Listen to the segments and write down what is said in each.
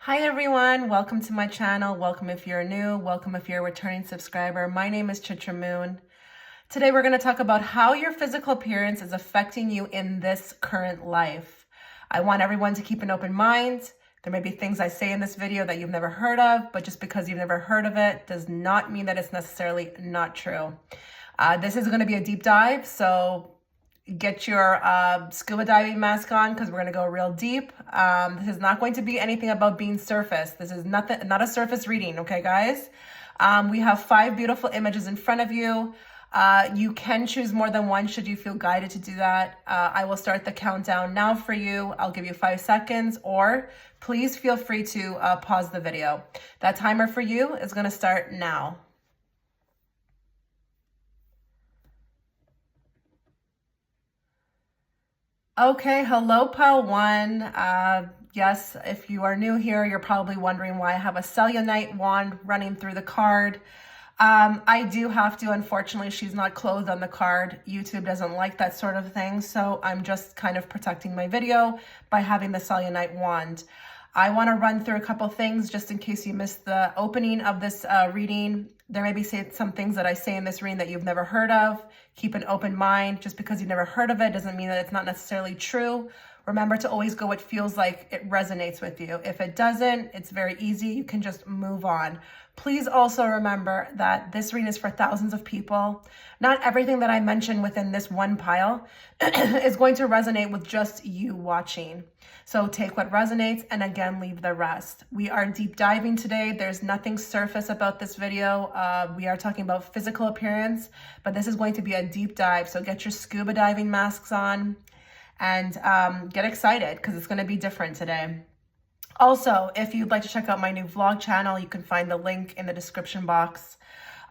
Hi everyone, welcome to my channel. Welcome if you're new, welcome if you're a returning subscriber. My name is Chitra Moon. Today we're going to talk about how your physical appearance is affecting you in this current life. I want everyone to keep an open mind. There may be things I say in this video that you've never heard of, but just because you've never heard of it does not mean that it's necessarily not true. This is going to be a deep dive, so get your scuba diving mask on because we're going to go real deep. This is not going to be anything about being surface. This is not a surface reading, okay, guys? We have 5 beautiful images in front of you. You can choose more than one should you feel guided to do that. I will start the countdown now for you. I'll give you 5 seconds, or please feel free to pause the video. That timer for you is going to start now. Okay, hello, pile 1. Yes, if you are new here, you're probably wondering why I have a cellulite wand running through the card. I do have to, unfortunately, she's not clothed on the card. YouTube doesn't like that sort of thing, so I'm just kind of protecting my video by having the cellulite wand. I want to run through a couple things just in case you missed the opening of this reading. There may be some things that I say in this reading that you've never heard of. Keep an open mind. Just because you've never heard of it doesn't mean that it's not necessarily true. Remember to always go what feels like it resonates with you. If it doesn't, it's very easy. You can just move on. Please also remember that this reading is for thousands of people. Not everything that I mention within this one pile is going to resonate with just you watching. So take what resonates and again, leave the rest. We are deep diving today. There's nothing surface about this video. We are talking about physical appearance, but this is going to be a deep dive. So get your scuba diving masks on and get excited because it's going to be different today. Also, if you'd like to check out my new vlog channel, you can find the link in the description box.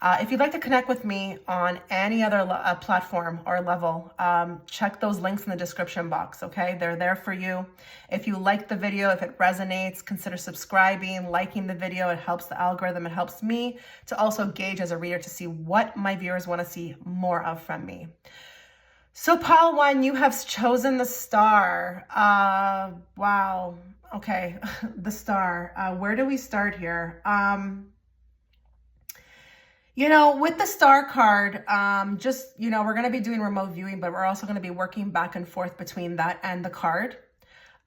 If you'd like to connect with me on any other platform or level, check those links in the description box, okay? They're there for you. If you like the video, if it resonates, consider subscribing, liking the video. It helps the algorithm. It helps me to also gauge as a reader to see what my viewers want to see more of from me. So pile 1, you have chosen the star. Wow. Okay, the star. Where do we start here? With the star card, we're going to be doing remote viewing, but we're also going to be working back and forth between that and the card.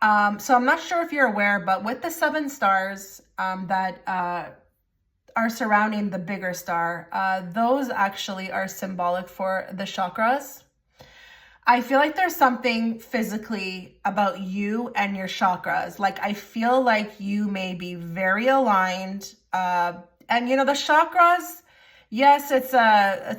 So I'm not sure if you're aware, but with the 7 stars that are surrounding the bigger star, those actually are symbolic for the chakras. I feel like there's something physically about you and your chakras. Like, I feel like you may be very aligned. And the chakras, yes, it's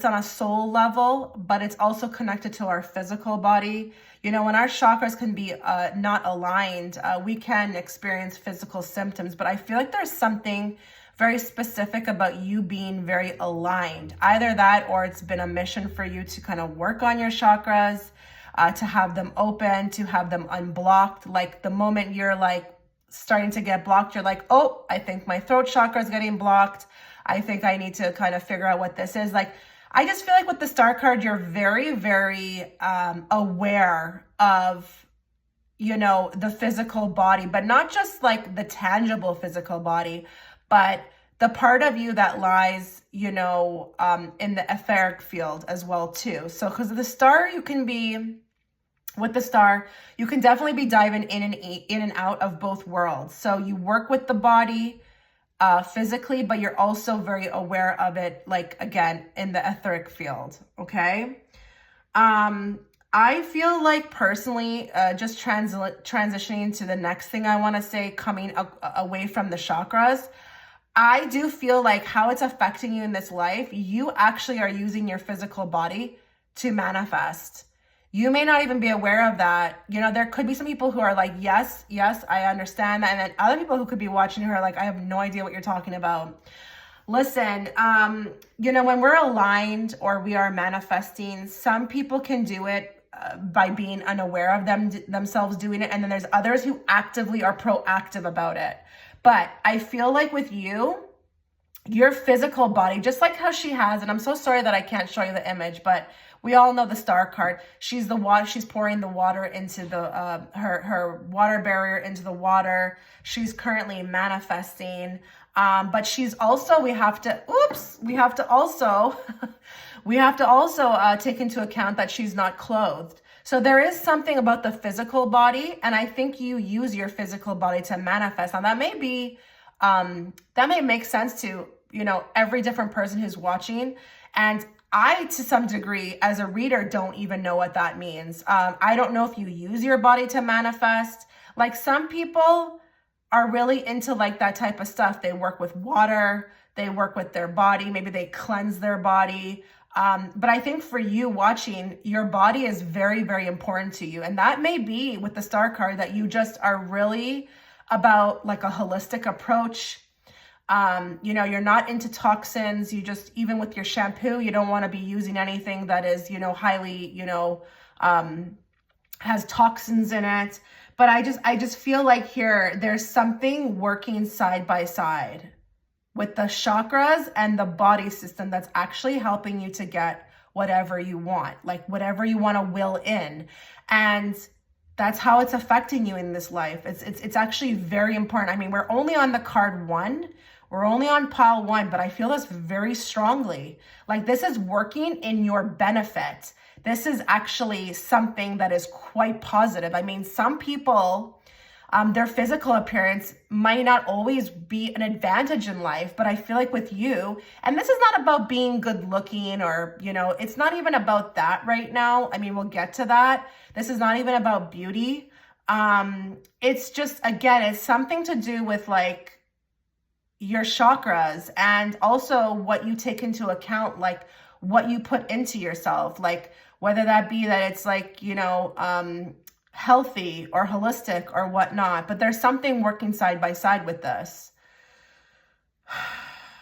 on a soul level, but it's also connected to our physical body. When our chakras can be not aligned, we can experience physical symptoms. But I feel like there's something very specific about you being very aligned. Either that, or it's been a mission for you to kind of work on your chakras, to have them open, to have them unblocked. Like the moment you're like starting to get blocked, you're like, oh, I think my throat chakra is getting blocked. I think I need to kind of figure out what this is. Like, I just feel like with the star card, you're very, very aware of, the physical body, but not just like the tangible physical body, but the part of you that lies, in the etheric field as well too. So because of the star, with the star, you can definitely be diving in and out of both worlds. So you work with the body physically, but you're also very aware of it, like, again, in the etheric field, okay? I feel like personally, just transitioning to the next thing I want to say, coming away from the chakras, I do feel like how it's affecting you in this life, you actually are using your physical body to manifest. You may not even be aware of that. There could be some people who are like, yes, I understand that. And then other people who could be watching who are like, I have no idea what you're talking about. Listen, when we're aligned or we are manifesting, some people can do it by being unaware of themselves doing it. And then there's others who actively are proactive about it. But I feel like with you, your physical body, just like how she has, and I'm so sorry that I can't show you the image, but we all know the star card. She's pouring the water into the her water barrier into the water. She's currently manifesting, but she's also, we have to also we have to also take into account that she's not clothed. So there is something about the physical body, and I think you use your physical body to manifest. Now that may make sense to, every different person who's watching. And I, to some degree, as a reader, don't even know what that means. I don't know if you use your body to manifest. Like, some people are really into like that type of stuff. They work with water, they work with their body, maybe they cleanse their body. But I think for you watching, your body is very, very important to you. And that may be with the star card that you just are really about like a holistic approach. You're not into toxins. You just, even with your shampoo, you don't want to be using anything that is, highly, has toxins in it. But I just feel like here, there's something working side by side with the chakras and the body system that's actually helping you to get whatever you want, like whatever you want to will in. And that's how it's affecting you in this life. It's actually very important. I mean, we're only on the card 1. We're only on pile 1, but I feel this very strongly. Like, this is working in your benefit. This is actually something that is quite positive. I mean, some people, their physical appearance might not always be an advantage in life, but I feel like with you, and this is not about being good looking or, it's not even about that right now. I mean, we'll get to that. This is not even about beauty. It's just, again, it's something to do with like your chakras, and also what you take into account, like what you put into yourself, like whether that be that it's like, healthy or holistic or whatnot. But there's something working side by side with this.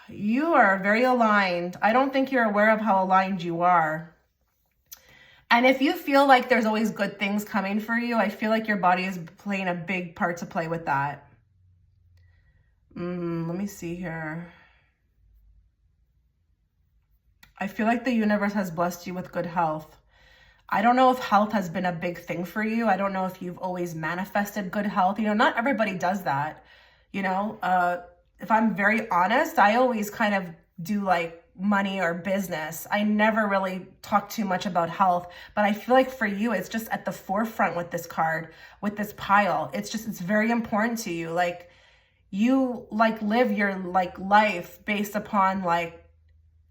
You are very aligned. I don't think you're aware of how aligned you are. And if you feel like there's always good things coming for you, I feel like your body is playing a big part to play with that. Let me see here. I feel like the universe has blessed you with good health. I don't know if health has been a big thing for you. I don't know if you've always manifested good health. Not everybody does that. If I'm very honest, I always kind of do like money or business. I never really talk too much about health, but I feel like for you, it's just at the forefront with this card, with this pile. It's very important to you. Like, you like live your like life based upon like,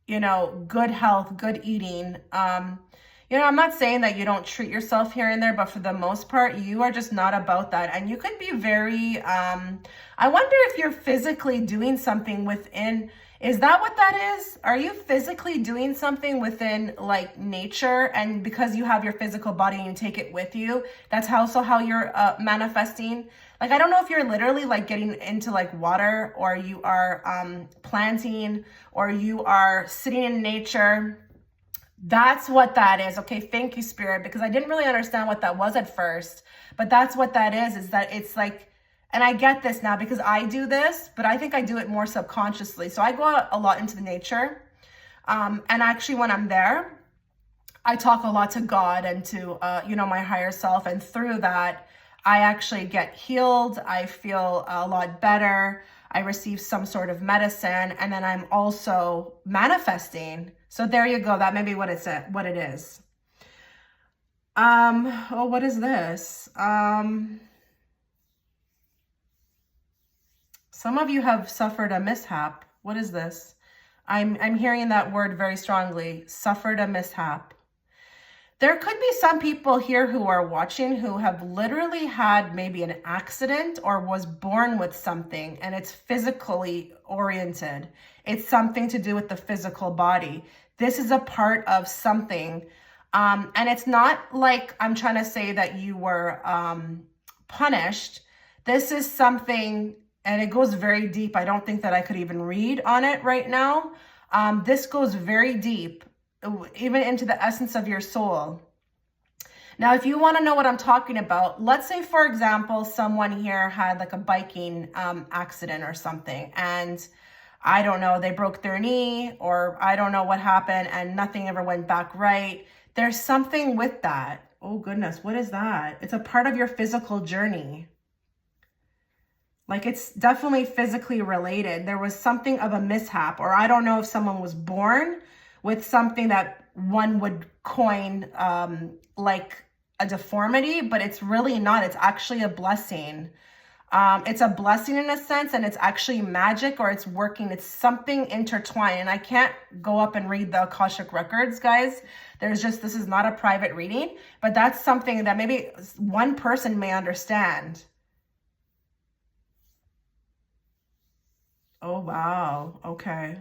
good health, good eating. I'm not saying that you don't treat yourself here and there, but for the most part, you are just not about that. And you could be very, I wonder if you're physically doing something within, is that what that is? Are you physically doing something within like nature? And because you have your physical body and you take it with you, that's also how you're manifesting. Like, I don't know if you're literally like getting into like water, or you are planting, or you are sitting in nature. That's what that is. Okay, thank you, Spirit, because I didn't really understand what that was at first. But that's what that is that it's like, and I get this now because I do this, but I think I do it more subconsciously. So I go out a lot into the nature. And actually when I'm there, I talk a lot to God and to, my higher self. And through that, I actually get healed. I feel a lot better. I receive some sort of medicine, and then I'm also manifesting. So there you go. That may be what it is. What is this? Some of you have suffered a mishap. What is this? I'm hearing that word very strongly. Suffered a mishap. There could be some people here who are watching who have literally had maybe an accident or was born with something, and it's physically oriented. It's something to do with the physical body. This is a part of something. And it's not like I'm trying to say that you were punished. This is something, and it goes very deep. I don't think that I could even read on it right now. This goes very deep, even into the essence of your soul. Now, if you want to know what I'm talking about, let's say, for example, someone here had like a biking accident or something, and I don't know, they broke their knee, or I don't know what happened and nothing ever went back right. There's something with that. Oh goodness, what is that? It's a part of your physical journey. Like, it's definitely physically related. There was something of a mishap, or I don't know if someone was born with something that one would coin like a deformity, but it's really not. It's actually a blessing. It's a blessing in a sense, and it's actually magic, or it's working. It's something intertwined. And I can't go up and read the Akashic records, guys. This is not a private reading, but that's something that maybe one person may understand. Oh, wow. Okay.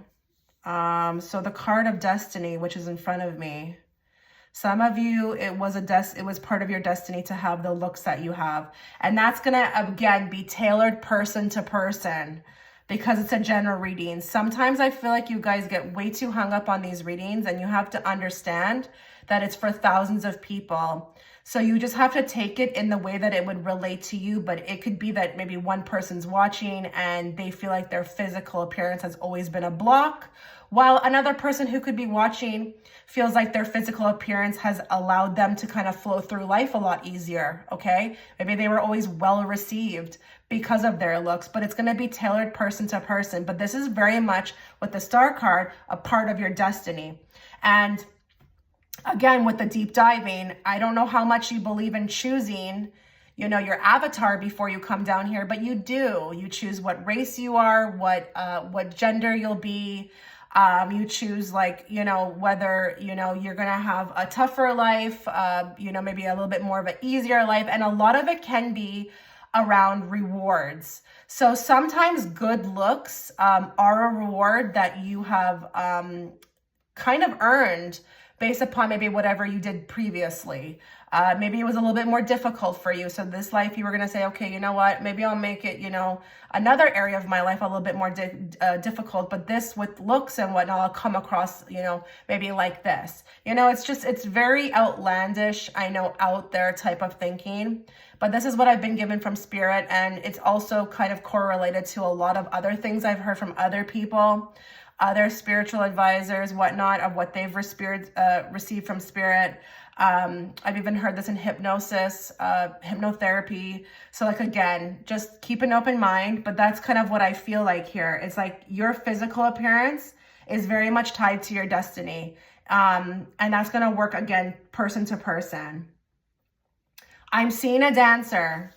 So the card of destiny, which is in front of me. Some of you, it was part of your destiny to have the looks that you have. And that's going to, again, be tailored person to person, because it's a general reading. Sometimes I feel like you guys get way too hung up on these readings, and you have to understand that it's for thousands of people. So you just have to take it in the way that it would relate to you. But it could be that maybe one person's watching and they feel like their physical appearance has always been a block, while another person who could be watching feels like their physical appearance has allowed them to kind of flow through life a lot easier, okay? Maybe they were always well received because of their looks, but it's going to be tailored person to person. But this is very much, with the Star card, a part of your destiny. And again, with the deep diving, I don't know how much you believe in choosing, your avatar before you come down here, but you do. You choose what race you are, what gender you'll be. You choose, like, whether, you're going to have a tougher life, maybe a little bit more of an easier life. And a lot of it can be around rewards. So sometimes good looks are a reward that you have kind of earned based upon maybe whatever you did previously. Maybe it was a little bit more difficult for you. So this life, you were going to say, okay, you know what, maybe I'll make it, another area of my life a little bit more difficult, but this with looks and whatnot, I'll come across, maybe like this. It's very outlandish, I know, out there type of thinking, but this is what I've been given from Spirit. And it's also kind of correlated to a lot of other things I've heard from other people, other spiritual advisors, whatnot, of what they've received from Spirit. I've even heard this in hypnosis, hypnotherapy. So, like, again, just keep an open mind, but that's kind of what I feel like here. It's like your physical appearance is very much tied to your destiny. And that's going to work, again, person to person. I'm seeing a dancer.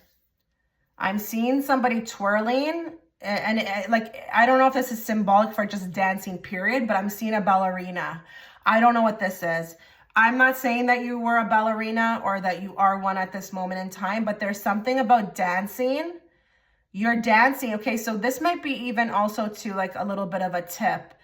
I'm seeing somebody twirling. And I don't know if this is symbolic for just dancing, period, but I'm seeing a ballerina. I don't know what this is. I'm not saying that you were a ballerina or that you are one at this moment in time, but there's something about dancing. You're dancing. Okay, so this might be even also to, like, a little bit of a tip.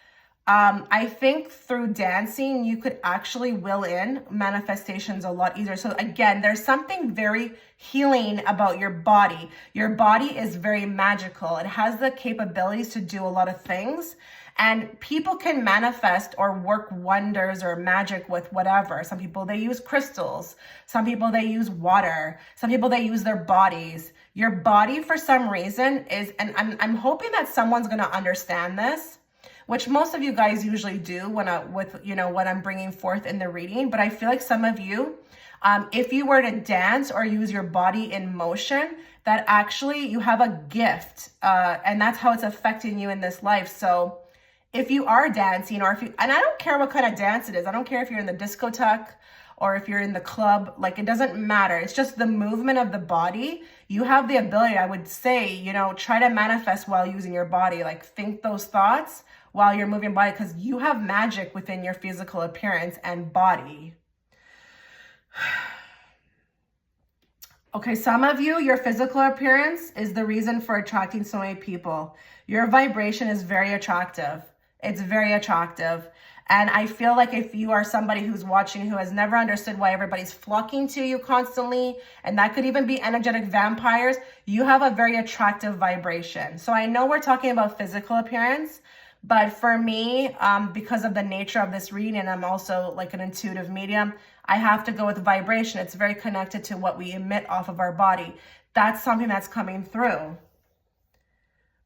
I think through dancing, you could actually will in manifestations a lot easier. So again, there's something very healing about your body. Your body is very magical. It has the capabilities to do a lot of things. And people can manifest or work wonders or magic with whatever. Some people, they use crystals. Some people, they use water. Some people, they use their bodies. Your body, for some reason, is, and I'm hoping that someone's going to understand this, which most of you guys usually do when what I'm bringing forth in the reading. But I feel like some of you, if you were to dance or use your body in motion, that actually you have a gift, and that's how it's affecting you in this life. So if you are dancing, and I don't care what kind of dance it is. I don't care if you're in the discotheque or if you're in the club, like, it doesn't matter. It's just the movement of the body. You have the ability, I would say, try to manifest while using your body. Like, think those thoughts while you're moving your body, because you have magic within your physical appearance and body. Okay, some of you, your physical appearance is the reason for attracting so many people. Your vibration is very attractive. It's very attractive. And I feel like if you are somebody who's watching who has never understood why everybody's flocking to you constantly, and that could even be energetic vampires, you have a very attractive vibration. So I know we're talking about physical appearance, but for me, because of the nature of this reading, and I'm also like an intuitive medium, I have to go with vibration. It's very connected to what we emit off of our body. That's something that's coming through.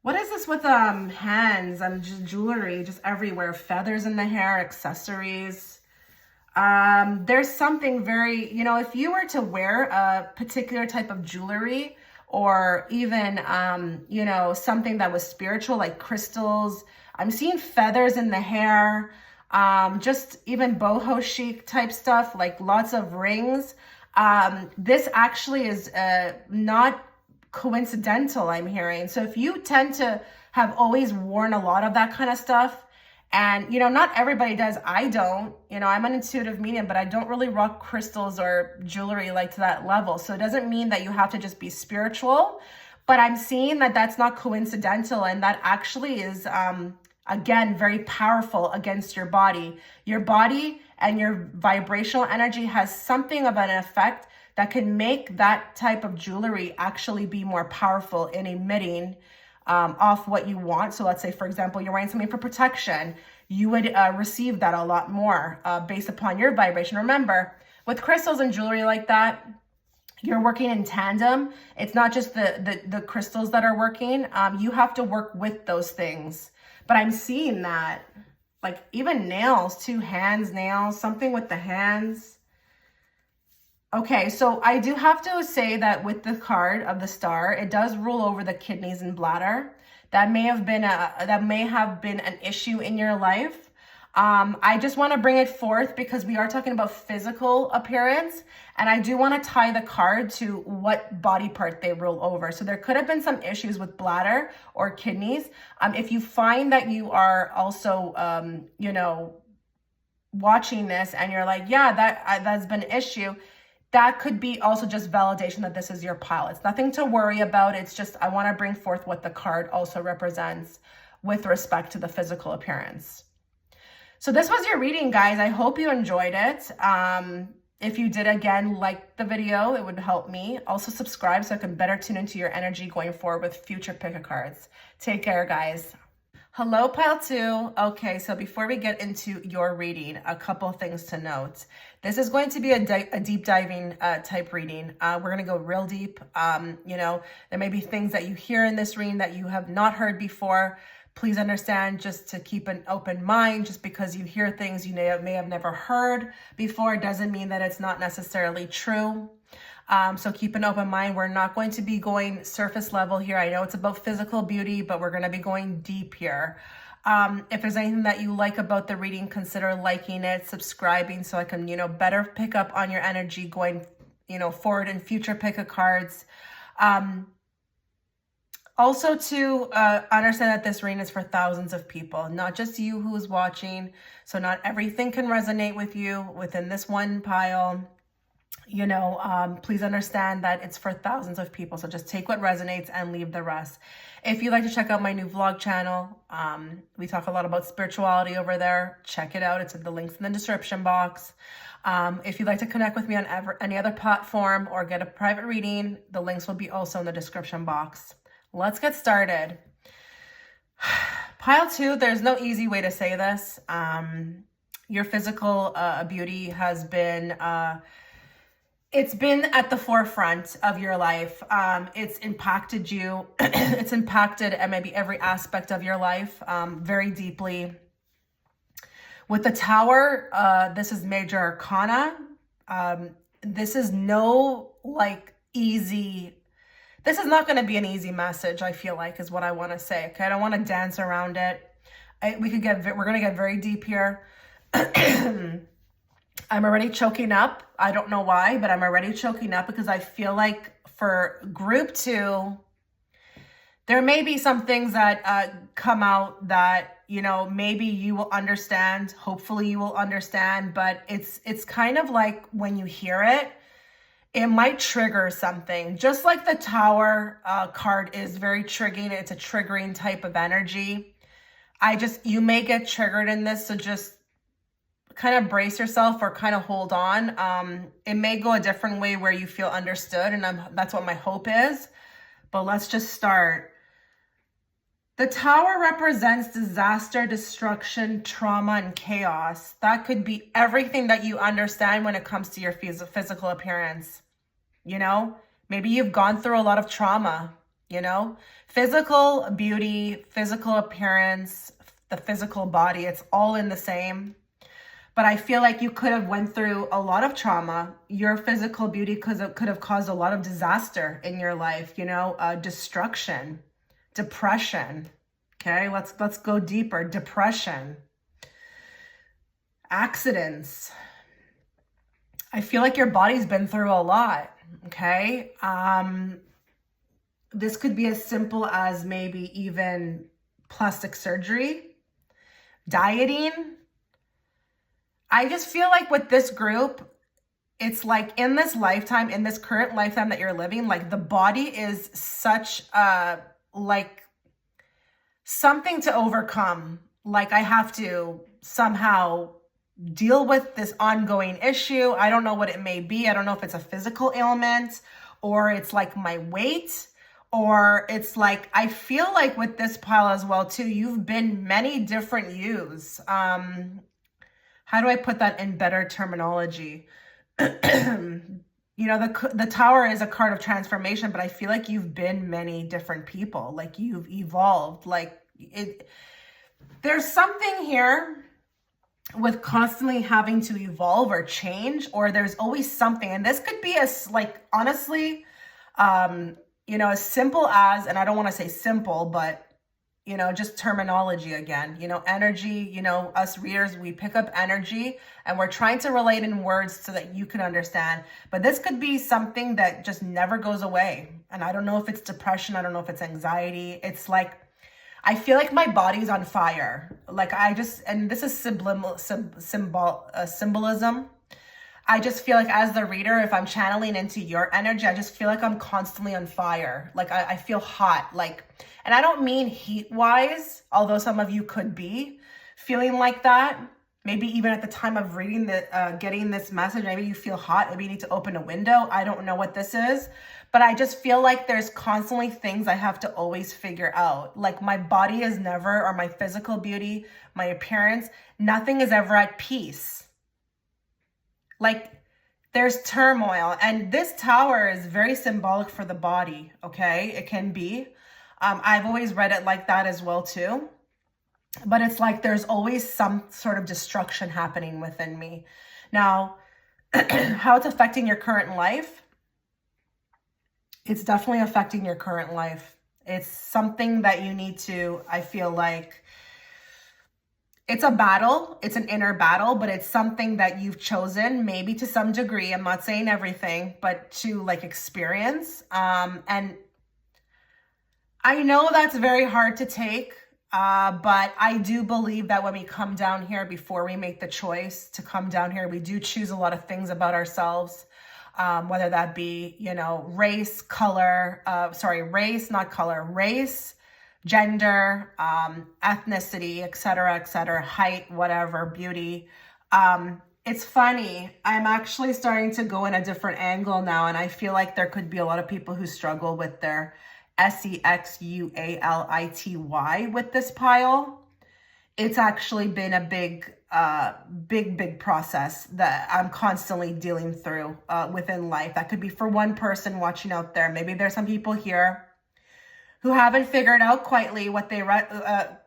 What is this with hands and just jewelry just everywhere, feathers in the hair, accessories. There's something very, if you were to wear a particular type of jewelry, or even, something that was spiritual, like crystals. I'm seeing feathers in the hair, just even boho chic type stuff, like lots of rings. This actually is not coincidental, I'm hearing. So if you tend to have always worn a lot of that kind of stuff, and, not everybody does. I don't, I'm an intuitive medium, but I don't really rock crystals or jewelry like to that level. So it doesn't mean that you have to just be spiritual, but I'm seeing that that's not coincidental. And that actually is, again, very powerful against your body. Your body and your vibrational energy has something of an effect that can make that type of jewelry actually be more powerful in emitting off what you want. So let's say, for example, you're wearing something for protection. You would receive that a lot more based upon your vibration. Remember, with crystals and jewelry like that, you're working in tandem. It's not just the crystals that are working. You have to work with those things. But I'm seeing that, like even nails, 2 hands, nails, something with the hands. Okay, so I do have to say that with the card of the star, it does rule over the kidneys and bladder. That may have been an issue in your life. I just want to bring it forth because we are talking about physical appearance, and I do want to tie the card to what body part they rule over. So there could have been some issues with bladder or kidneys. If you find that you are also, watching this and you're like, yeah, that's been an issue, that could be also just validation that this is your pile. It's nothing to worry about. It's just, I want to bring forth what the card also represents with respect to the physical appearance. So this was your reading, guys. I hope you enjoyed it. If you did, again, like the video, it would help me. Also subscribe so I can better tune into your energy going forward with future pick-a-cards. Take care, guys. Hello, pile 2. Okay, so before we get into your reading, a couple of things to note. This is going to be a deep diving type reading. We're going to go real deep. There may be things that you hear in this reading that you have not heard before. Please understand, just to keep an open mind. Just because you hear things you may have never heard before doesn't mean that it's not necessarily true. So keep an open mind. We're not going to be going surface level here. I know it's about physical beauty, but we're going to be going deep here. If there's anything that you like about the reading, consider liking it, subscribing, so I can, better pick up on your energy going, forward in future pick-a-cards. Also to understand that this reading is for thousands of people, not just you who's watching. So not everything can resonate with you within this one pile. Please understand that it's for thousands of people. So just take what resonates and leave the rest. If you'd like to check out my new vlog channel, we talk a lot about spirituality over there. Check it out. It's in the links in the description box. If you'd like to connect with me on any other platform or get a private reading, the links will be also in the description box. Let's get started. Pile 2, there's no easy way to say this. Your physical beauty has been... it's been at the forefront of your life. It's impacted you. It's impacted maybe every aspect of your life very deeply. With the Tower, this is major arcana. This is easy. This is not going to be an easy message, I feel like, is what I want to say. Okay, I don't want to dance around it. We're going to get very deep here. I'm already choking up. I don't know why, but I'm already choking up because I feel like for group 2, there may be some things that come out that, maybe you will understand. Hopefully you will understand, but it's kind of like when you hear it, it might trigger something. Just like the Tower card is very triggering. It's a triggering type of energy. You may get triggered in this, so just kind of brace yourself or kind of hold on. It may go a different way where you feel understood, and that's what my hope is. But let's just start. The Tower represents disaster, destruction, trauma, and chaos. That could be everything that you understand when it comes to your physical appearance. Maybe you've gone through a lot of trauma. you know? Physical beauty, physical appearance, the physical body, it's all in the same. But I feel like you could have went through a lot of trauma. Your physical beauty could have caused a lot of disaster in your life, you know, destruction, depression. Okay, let's go deeper. Depression, accidents. I feel like your body's been through a lot. Okay, this could be as simple as maybe even plastic surgery, dieting. I just feel like with this group, it's like in this lifetime, in this current lifetime that you're living, like the body is such like something to overcome. Like I have to somehow deal with this ongoing issue. I don't know what it may be. I don't know if it's a physical ailment or it's like my weight, or it's like, I feel like with this pile as well too, you've been many different yous. How do I put that in better terminology? You know, the tower is a card of transformation, but I feel like you've been many different people. Like you've evolved. Like there's something here with constantly having to evolve or change, or there's always something. And this could be as like, honestly, you know, as simple as, and I don't want to say simple, but you know, just terminology again, you know, energy, you know, us readers, we pick up energy and we're trying to relate in words so that you can understand. But this could be something that just never goes away. And I don't know if it's depression. I don't know if it's anxiety. It's like, I feel like my body's on fire. Like I just, and this is symbolism. I just feel like as the reader, if I'm channeling into your energy, I just feel like I'm constantly on fire. Like I feel hot, like, and I don't mean heat wise, although some of you could be feeling like that. Maybe even at the time of reading getting this message, maybe you feel hot. Maybe you need to open a window. I don't know what this is, but I just feel like there's constantly things I have to always figure out. Like my body is never, or my physical beauty, my appearance, nothing is ever at peace. Like there's turmoil, and this tower is very symbolic for the body. Okay. It can be, I've always read it like that as well too, but it's like, there's always some sort of destruction happening within me. Now, how it's affecting your current life. It's definitely affecting your current life. It's something that you need to, I feel like, it's a battle. It's an inner battle, but it's something that you've chosen, maybe to some degree. I'm not saying everything, but to like experience. And I know that's very hard to take, but I do believe that when we come down here, before we make the choice to come down here, we do choose a lot of things about ourselves, whether that be, you know, race, color, race, not color, race, gender, ethnicity, et cetera, height, whatever, beauty. It's funny. I'm actually starting to go in a different angle now, and I feel like there could be a lot of people who struggle with their sexuality with this pile. It's actually been a big process that I'm constantly dealing through within life. That could be for one person watching out there. Maybe there's some people here who haven't figured out quietly what they resonate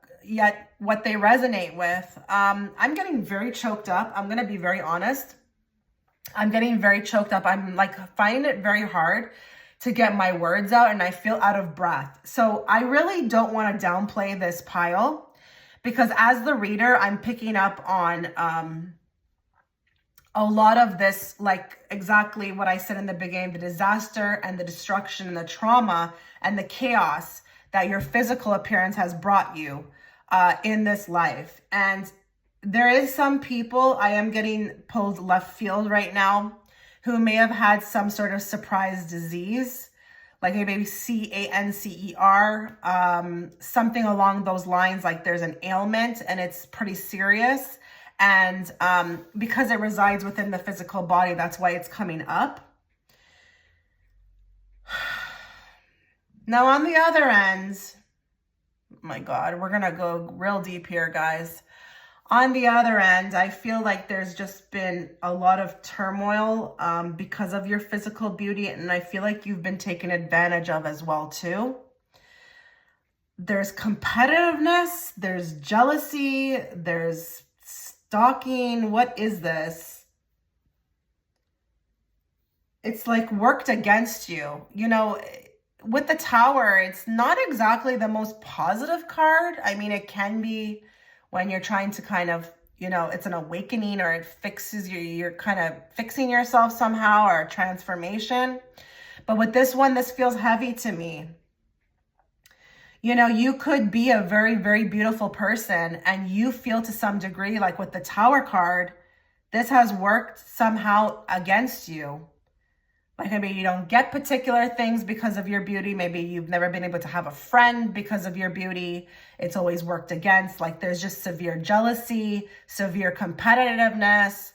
with. I'm getting very choked up. I'm gonna be very honest. I'm getting very choked up. I'm like finding it very hard to get my words out, and I feel out of breath. So I really don't want to downplay this pile, because as the reader, I'm picking up on a lot of this, like exactly what I said in the beginning, the disaster and the destruction and the trauma and the chaos that your physical appearance has brought you in this life. And there is some people, I am getting pulled left field right now, who may have had some sort of surprise disease, like maybe cancer, something along those lines, like there's an ailment and it's pretty serious. And because it resides within the physical body, that's why it's coming up. Now, on the other end, oh my God, we're going to go real deep here, guys. On the other end, I feel like there's just been a lot of turmoil because of your physical beauty. And I feel like you've been taken advantage of as well, too. there's competitiveness, there's jealousy, there's stalking. What is this? It's like worked against you. You know, with the Tower, it's not exactly the most positive card. I mean, it can be when you're trying to kind of, you know, it's an awakening or it fixes you, you're kind of fixing yourself somehow, or a transformation. But with this one, this feels heavy to me. You know, you could be a very, very beautiful person and you feel to some degree, like with the Tower card, this has worked somehow against you. Like maybe you don't get particular things because of your beauty. Maybe you've never been able to have a friend because of your beauty. It's always worked against. Like there's just severe jealousy, severe competitiveness.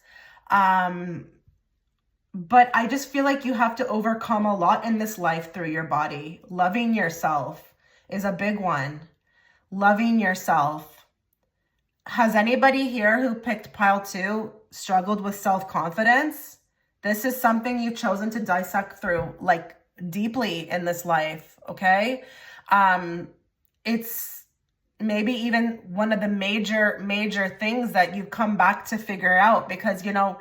But I just feel like you have to overcome a lot in this life through your body. Loving yourself is a big one. Loving yourself. Has anybody here who picked pile 2 struggled with self-confidence? This is something you've chosen to dissect through, like, deeply in this life, okay? It's maybe even one of the major things that you've come back to figure out, because, you know,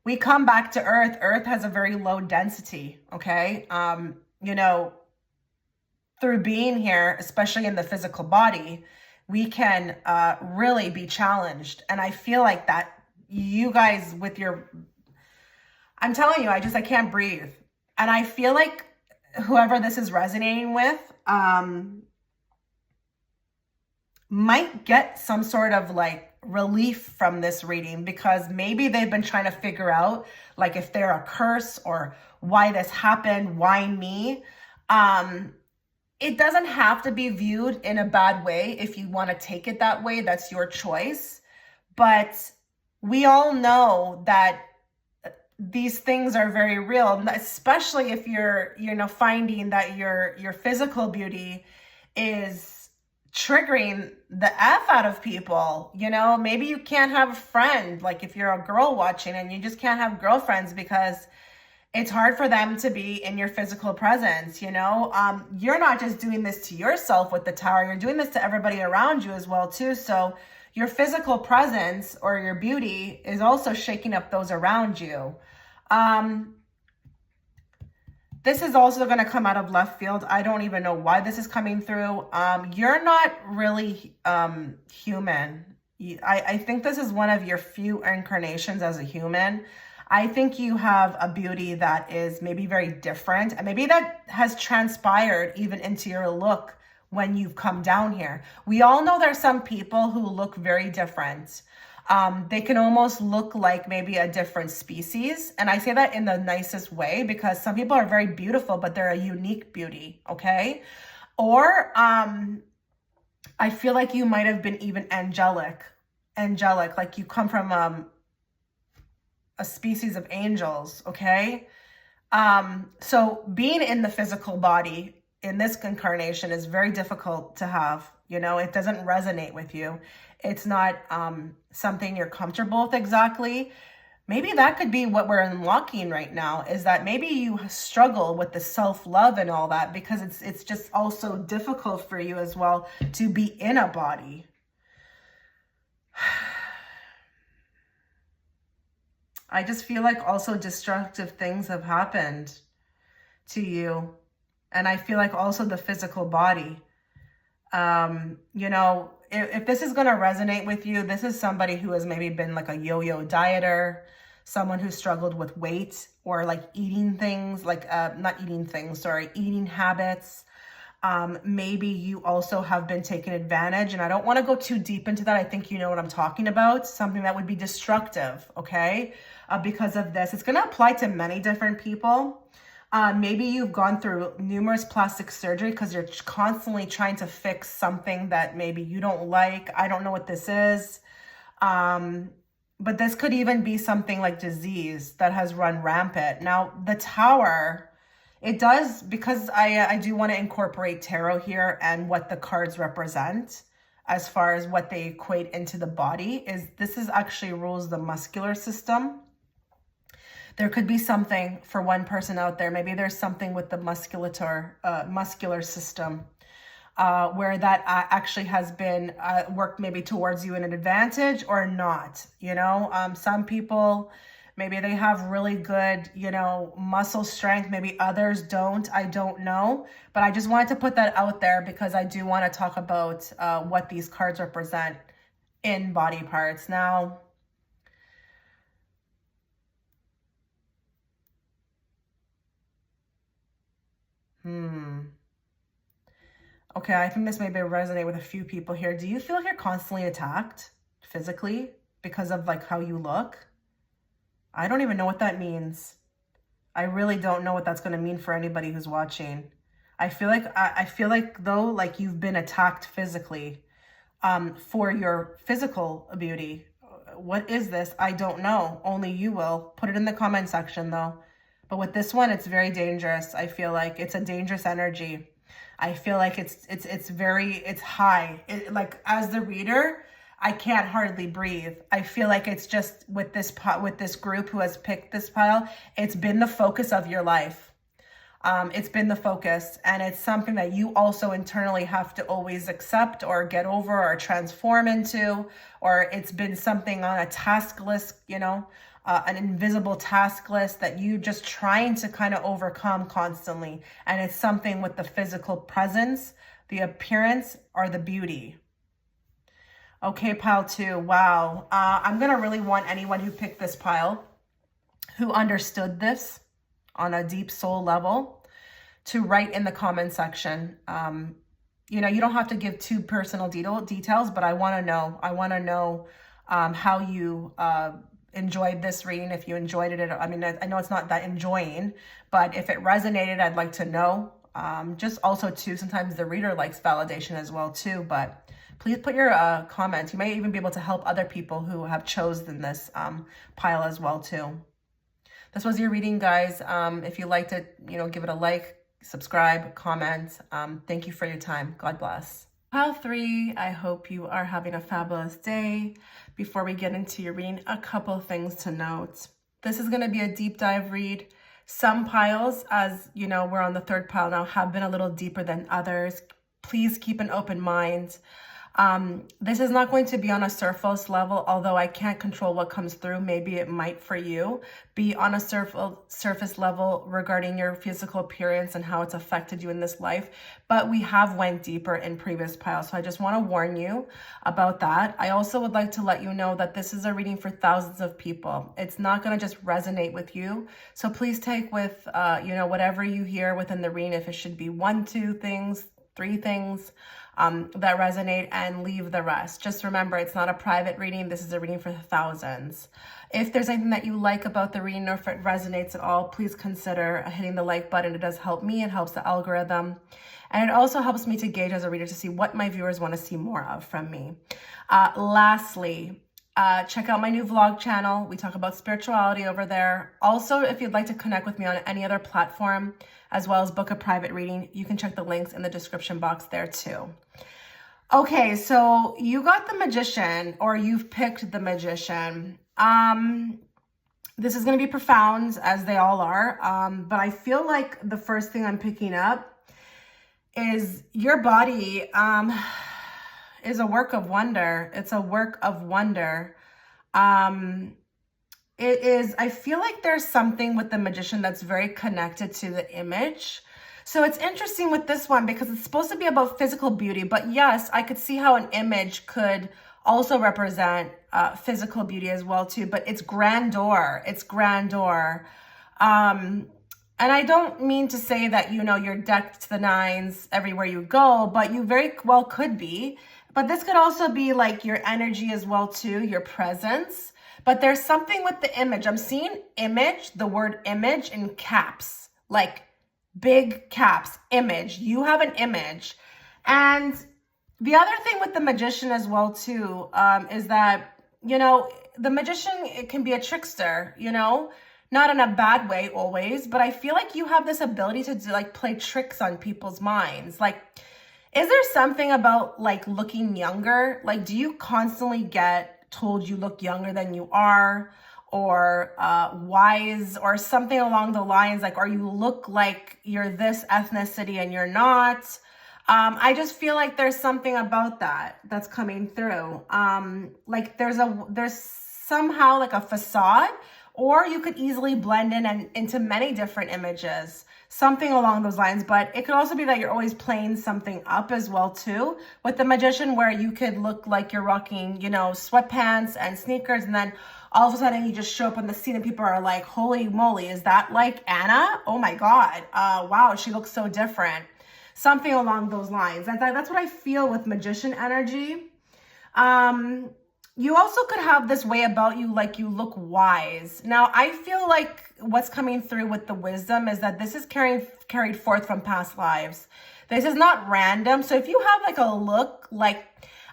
we come back to Earth. Earth has a very low density, okay? You know, through being here, especially in the physical body, we can really be challenged. And I feel like that you guys with your, I'm telling you, I can't breathe. And I feel like whoever this is resonating with might get some sort of like relief from this reading, because maybe they've been trying to figure out like if they're a curse or why this happened, why me. It doesn't have to be viewed in a bad way. If you want to take it that way, that's your choice. But we all know that these things are very real, especially if you're, you know, finding that your physical beauty is triggering the F out of people. You know, maybe you can't have a friend, like if you're a girl watching and you just can't have girlfriends because it's hard for them to be in your physical presence, you know? You're not just doing this to yourself with the Tower, you're doing this to everybody around you as well too. So your physical presence or your beauty is also shaking up those around you. This is also going to come out of left field. I don't even know why this is coming through. You're not really human. I think this is one of your few incarnations as a human. I think you have a beauty that is maybe very different, and maybe that has transpired even into your look when you've come down here. We all know there's some people who look very different. They can almost look like maybe a different species. And I say that in the nicest way, because some people are very beautiful, but they're a unique beauty, okay? Or I feel like you might have been even angelic, like you come from a species of angels, okay? So being in the physical body in this incarnation is very difficult to have, you know, it doesn't resonate with you. It's not something you're comfortable with exactly. Maybe that could be what we're unlocking right now, is that maybe you struggle with the self-love and all that, because it's just also difficult for you as well to be in a body. I just feel like also destructive things have happened to you. And I feel like also the physical body, you know, if this is going to resonate with you, this is somebody who has maybe been like a yo-yo dieter, someone who struggled with weight or like eating things, like eating habits. Maybe you also have been taken advantage, and I don't want to go too deep into that. I think you know what I'm talking about. Something that would be destructive, okay? Because of this, it's going to apply to many different people. Maybe you've gone through numerous plastic surgery because you're constantly trying to fix something that maybe you don't like. I don't know what this is. But this could even be something like disease that has run rampant. Now, the Tower, it does, because I do want to incorporate tarot here and what the cards represent as far as what they equate into the body, is this is actually rules the muscular system. There could be something for one person out there. Maybe there's something with the muscular system. where that actually has been worked maybe towards you in an advantage or not. Some people, maybe they have really good, muscle strength. Maybe others don't. I don't know. But I just wanted to put that out there because I do want to talk about what these cards represent in body parts. Now, okay, I think this may resonate with a few people here. Do you feel like you're constantly attacked physically because of like how you look? I don't even know what that means. I really don't know what that's going to mean for anybody who's watching. I feel like though, like you've been attacked physically for your physical beauty. What is this? I don't know. Only you will. Put it in the comment section though. But with this one, it's very dangerous. I feel like it's a dangerous energy. I feel like it's high. Like as the reader, I can't hardly breathe. I feel like it's just with this group who has picked this pile, it's been the focus of your life. It's been the focus, and it's something that you also internally have to always accept or get over or transform into, or it's been something on a task list, an invisible task list that you just trying to kind of overcome constantly. And it's something with the physical presence, the appearance, or the beauty. Okay, pile 2. Wow. I'm going to really want anyone who picked this pile, who understood this on a deep soul level, to write in the comment section. You don't have to give too personal details, but I want to know. I want to know how you enjoyed this reading, if you enjoyed it. I mean, I know it's not that enjoying, but if it resonated, I'd like to know. Just also too, sometimes the reader likes validation as well too, but please put your comments. You may even be able to help other people who have chosen this pile as well too. This was your reading, guys. If you liked it, give it a like, subscribe, comment. Thank you for your time. God bless. Pile 3, I hope you are having a fabulous day. Before we get into your reading, a couple things to note. This is going to be a deep dive read. Some piles, as you know, we're on the 3rd pile now, have been a little deeper than others. Please keep an open mind. This is not going to be on a surface level, although I can't control what comes through. Maybe it might for you be on a surface level regarding your physical appearance and how it's affected you in this life. But we have went deeper in previous piles. So I just want to warn you about that. I also would like to let you know that this is a reading for thousands of people. It's not going to just resonate with you. So please take with, whatever you hear within the reading, if it should be 1, 2 things, 3 things that resonate, and leave the rest. Just remember, it's not a private reading. This is a reading for thousands. If there's anything that you like about the reading or if it resonates at all, please consider hitting the like button. It does help me. It helps the algorithm. And it also helps me to gauge as a reader to see what my viewers want to see more of from me. Lastly, check out my new vlog channel. We talk about spirituality over there. Also, if you'd like to connect with me on any other platform, as well as book a private reading, you can check the links in the description box there too. Okay, so you got the Magician, or you've picked the Magician. This is going to be profound, as they all are, but I feel like the first thing I'm picking up is your body is a work of wonder. It's a work of wonder. It is, I feel like there's something with the Magician that's very connected to the image. So it's interesting with this one because it's supposed to be about physical beauty, but yes, I could see how an image could also represent physical beauty as well too, but it's grandeur. It's grandeur. And I don't mean to say that, you're decked to the nines everywhere you go, but you very well could be. But this could also be like your energy as well too, your presence. But there's something with the image. I'm seeing image, the word image in caps, like big caps, image. You have an image. And the other thing with the Magician as well too, is that, the Magician, it can be a trickster, not in a bad way always, but I feel like you have this ability to play tricks on people's minds. Like, is there something about looking younger? Do you constantly get told you look younger than you are, or wise, or something along the lines or you look like you're this ethnicity and you're not? I just feel like there's something about that that's coming through. Like there's somehow like a facade, or you could easily blend in and into many different images, something along those lines. But it could also be that you're always playing something up as well too with the magician, where you could look like you're rocking, you know, sweatpants and sneakers, and then all of a sudden you just show up on the scene and people are like, holy moly, is that like Anna? Oh my God. Wow, she looks so different. Something along those lines. That's what I feel with magician energy. You also could have this way about you, like you look wise. Now, I feel like what's coming through with the wisdom is that this is carried forth from past lives. This is not random. So if you have like a look, like,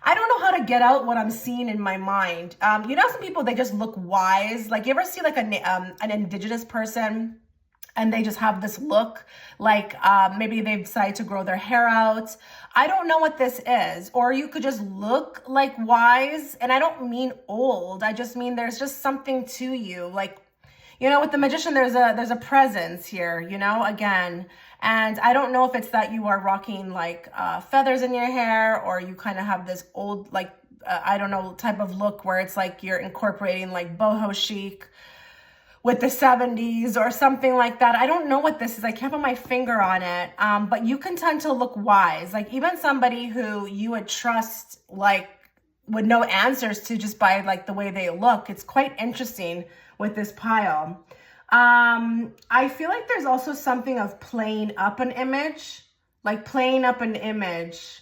I don't know how to get out what I'm seeing in my mind. You know, some people, they just look wise. Like, you ever see like an indigenous person and they just have this look, like maybe they've decided to grow their hair out. I don't know what this is. Or you could just look like wise. And I don't mean old. I just mean there's just something to you. Like, you know, with the magician, there's a presence here, you know, again. And I don't know if it's that you are rocking like feathers in your hair, or you kind of have this old, like, I don't know, type of look where it's like you're incorporating like boho chic with the 70s or something like that. I don't know what this is. I can't put my finger on it. But you can tend to look wise. Like even somebody who you would trust, like would know answers to just by like the way they look. It's quite interesting with this pile. I feel like there's also something of playing up an image, like playing up an image,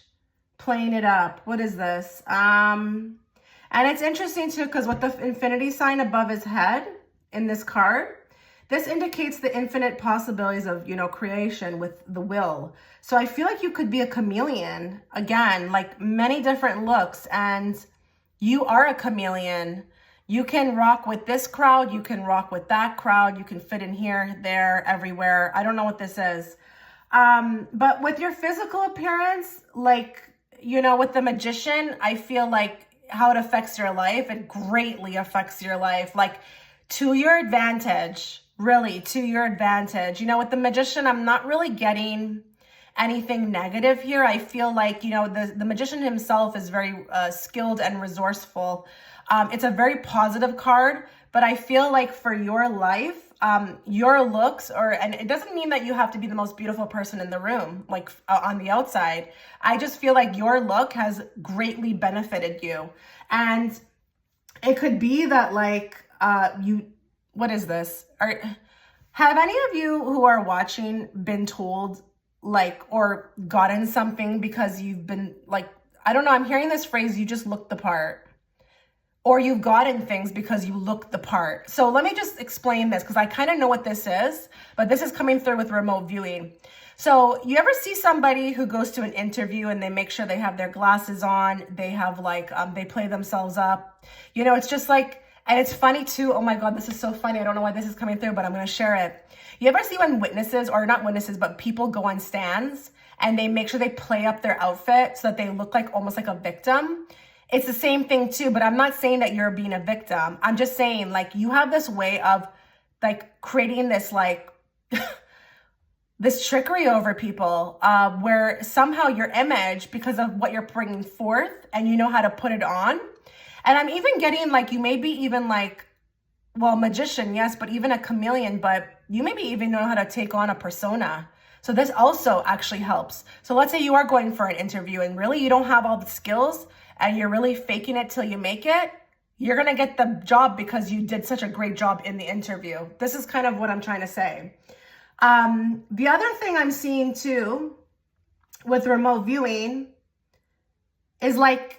playing it up. What is this? And it's interesting too, because with the infinity sign above his head, in this card, this indicates the infinite possibilities of, you know, creation with the will. So I feel like you could be a chameleon, again, like many different looks, and you are a chameleon. You can rock with this crowd, you can rock with that crowd, you can fit in here, there, everywhere. I don't know what this is. But with your physical appearance, like, you know, with the magician, I feel like how it affects your life, it greatly affects your life. Like, to your advantage, really, to your advantage. You know, with the magician, I'm not really getting anything negative here. I feel like, you know, the magician himself is very skilled and resourceful. It's a very positive card, but I feel like for your life, your looks, and it doesn't mean that you have to be the most beautiful person in the room, like on the outside. I just feel like your look has greatly benefited you. And it could be that like, what is this? Have any of you who are watching been told like, or gotten something because you've been like, I don't know, I'm hearing this phrase, you just look the part, or you've gotten things because you look the part. So let me just explain this, because I kind of know what this is, but this is coming through with remote viewing. So you ever see somebody who goes to an interview and they make sure they have their glasses on, they have like, they play themselves up, you know, it's just like, and it's funny too. Oh my God, this is so funny. I don't know why this is coming through, but I'm going to share it. You ever see when witnesses, or not witnesses, but people go on stands and they make sure they play up their outfit so that they look like almost like a victim? It's the same thing too, but I'm not saying that you're being a victim. I'm just saying like you have this way of like creating this like this trickery over people where somehow your image, because of what you're bringing forth and you know how to put it on. And I'm even getting like, you may be even like, well, magician, yes, but even a chameleon, but you maybe even know how to take on a persona. So this also actually helps. So let's say you are going for an interview and really you don't have all the skills and you're really faking it till you make it. You're going to get the job because you did such a great job in the interview. This is kind of what I'm trying to say. The other thing I'm seeing too with remote viewing is like,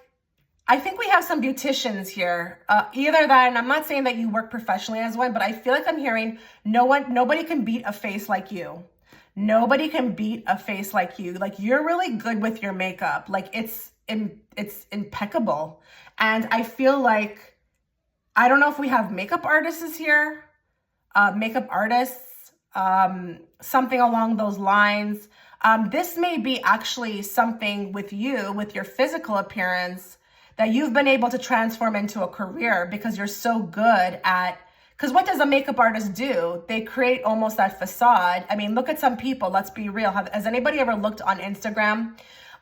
I think we have some beauticians here. Either that, and I'm not saying that you work professionally as one, but I feel like I'm hearing nobody can beat a face like you. Nobody can beat a face like you. Like you're really good with your makeup. Like it's impeccable. And I feel like, I don't know if we have makeup artists here, something along those lines. This may be actually something with you, with your physical appearance, that you've been able to transform into a career because you're so good at Because what does a makeup artist do? They create almost that facade. I mean, look at some people. Let's be real. Has anybody ever looked on Instagram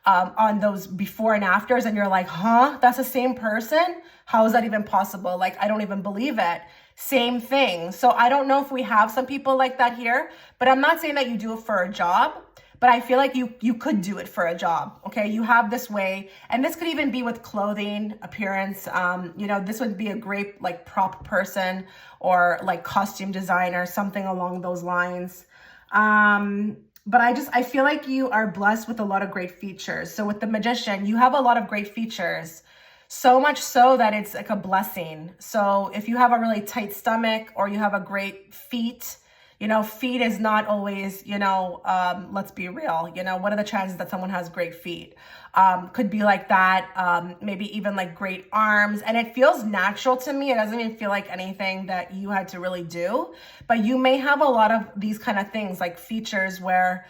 on those before and afters and you're like, huh, that's the same person? How is that even possible? Like, I don't even believe it. Same thing. So I don't know if we have some people like that here, but I'm not saying that you do it for a job. But I feel like you could do it for a job, okay? You have this way, and this could even be with clothing, appearance. You know, this would be a great like prop person or like costume designer, something along those lines. But I feel like you are blessed with a lot of great features. So with the Magician, you have a lot of great features. So much so that it's like a blessing. So if you have a really tight stomach or you have a great feet, you know, feet is not always, you know, let's be real, you know, what are the chances that someone has great feet? Could be like that, maybe even like great arms. And it feels natural to me. It doesn't even feel like anything that you had to really do. But you may have a lot of these kind of things like features where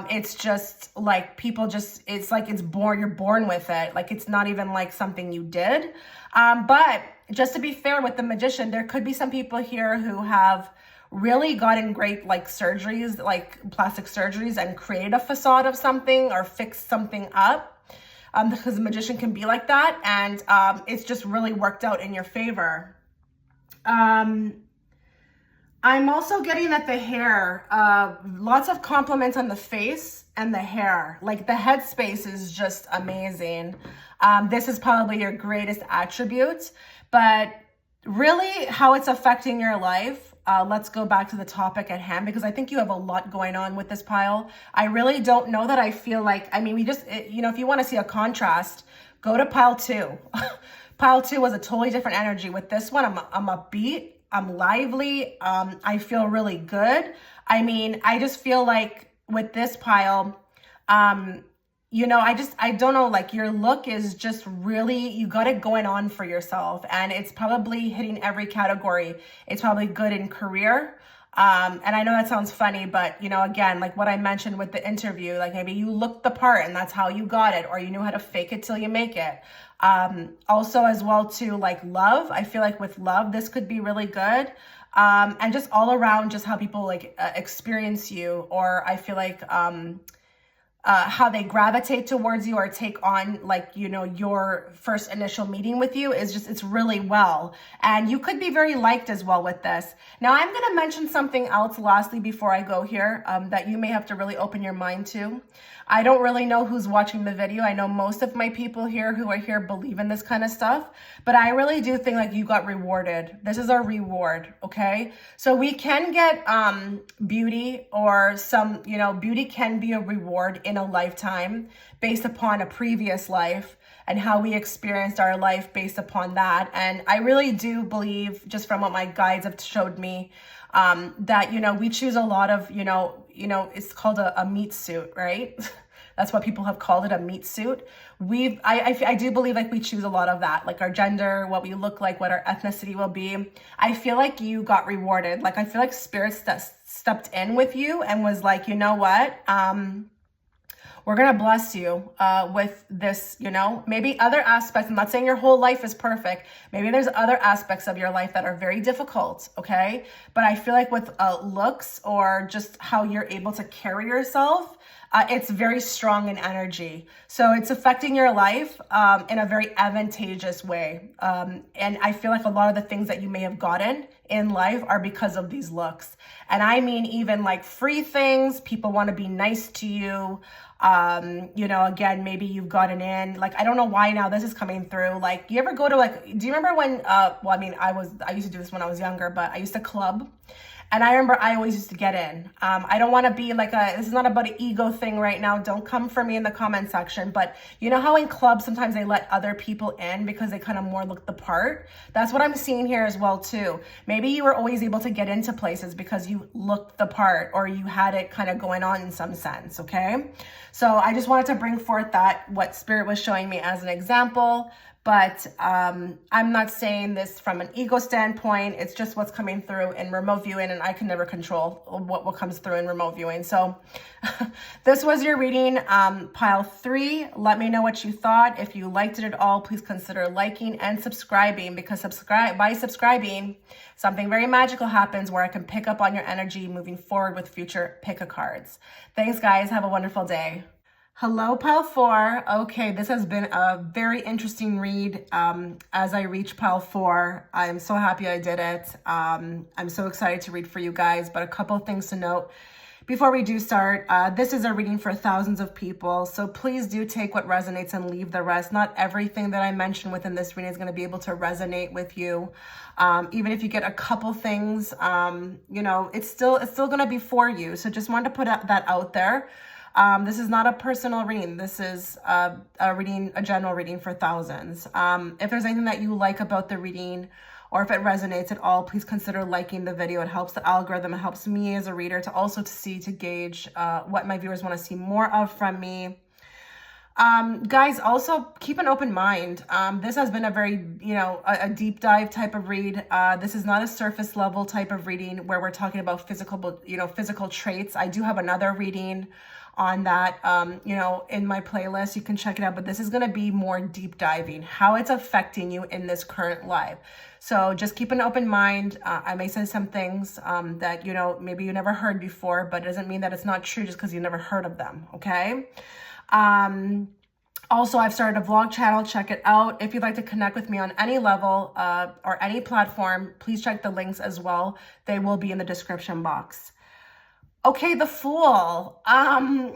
it's just like people just, it's like it's born, you're born with it. Like it's not even like something you did. But just to be fair with the Magician, there could be some people here who have really gotten great like surgeries, like plastic surgeries, and created a facade of something or fixed something up, because the Magician can be like that, and it's just really worked out in your favor. I'm also getting that the hair, lots of compliments on the face and the hair. Like the headspace is just amazing. This is probably your greatest attribute, but really how it's affecting your life. Let's go back to the topic at hand, because I think you have a lot going on with this pile. I really don't know that I feel like, I mean, you know, if you want to see a contrast, go to pile 2. Pile 2 was a totally different energy. With this one, I'm upbeat, I'm lively, I feel really good. I mean, I just feel like with this pile, you know, I don't know, like your look is just really, you got it going on for yourself, and it's probably hitting every category. It's probably good in career. And I know that sounds funny, but you know, again, like what I mentioned with the interview, like maybe you looked the part and that's how you got it, or you knew how to fake it till you make it. Also as well too, like love, I feel like with love, this could be really good. And just all around, just how people like experience you, or I feel like, how they gravitate towards you or take on, like, you know, your first initial meeting with you is just, it's really well. And you could be very liked as well with this. Now, I'm going to mention something else lastly before I go here, that you may have to really open your mind to. I don't really know who's watching the video. I know most of my people here who are here believe in this kind of stuff, but I really do think like you got rewarded. This is a reward, okay? So we can get beauty, or some, you know, beauty can be a reward in a lifetime based upon a previous life and how we experienced our life based upon that. And I really do believe, just from what my guides have showed me, that, you know, we choose a lot of, you know, it's called a meat suit, right? That's what people have called it, a meat suit. I do believe like we choose a lot of that, like our gender, what we look like, what our ethnicity will be. I feel like you got rewarded. Like I feel like spirits that stepped in with you and was like, you know what? We're going to bless you with this, you know, maybe other aspects. I'm not saying your whole life is perfect. Maybe there's other aspects of your life that are very difficult, okay? But I feel like with looks, or just how you're able to carry yourself, it's very strong in energy. So it's affecting your life in a very advantageous way. And I feel like a lot of the things that you may have gotten in life are because of these looks. And I mean, even like free things, people want to be nice to you. You know, again, maybe you've gotten in, like, I don't know why now this is coming through. Like, you ever go to like, do you remember when, well, I mean, I used to do this when I was younger, but I used to club. And I remember I always used to get in. I don't want to be like this is not about an ego thing right now. Don't come for me in the comment section. But you know how in clubs, sometimes they let other people in because they kind of more look the part? That's what I'm seeing here as well too. Maybe you were always able to get into places because you looked the part, or you had it kind of going on in some sense, okay? So I just wanted to bring forth that, what Spirit was showing me as an example. But I'm not saying this from an ego standpoint. It's just what's coming through in remote viewing, and I can never control what comes through in remote viewing. So this was your reading, pile 3. Let me know what you thought. If you liked it at all, please consider liking and subscribing, because by subscribing, something very magical happens where I can pick up on your energy moving forward with future pick-a-cards. Thanks, guys. Have a wonderful day. Hello, pile 4. Okay, this has been a very interesting read as I reach pile 4. I'm so happy I did it. I'm so excited to read for you guys, but a couple of things to note before we do start. This is a reading for thousands of people, so please do take what resonates and leave the rest. Not everything that I mentioned within this reading is going to be able to resonate with you. Even if you get a couple things, you know, it's still going to be for you. So just wanted to put that out there. This is not a personal reading. This is a general reading for thousands. If there's anything that you like about the reading, or if it resonates at all, please consider liking the video. It helps the algorithm. It helps me as a reader to gauge what my viewers want to see more of from me. Guys, also keep an open mind. This has been a very, a deep dive type of read. This is not a surface level type of reading where we're talking about physical traits. I do have another reading on that, in my playlist. You can check it out, but this is going to be more deep diving, how it's affecting you in this current life. So just keep an open mind. I may say some things that, maybe you never heard before, but it doesn't mean that it's not true just because you never heard of them. Okay. Also, I've started a vlog channel. Check it out. If you'd like to connect with me on any level or any platform, please check the links as well. They will be in the description box. Okay, the Fool. I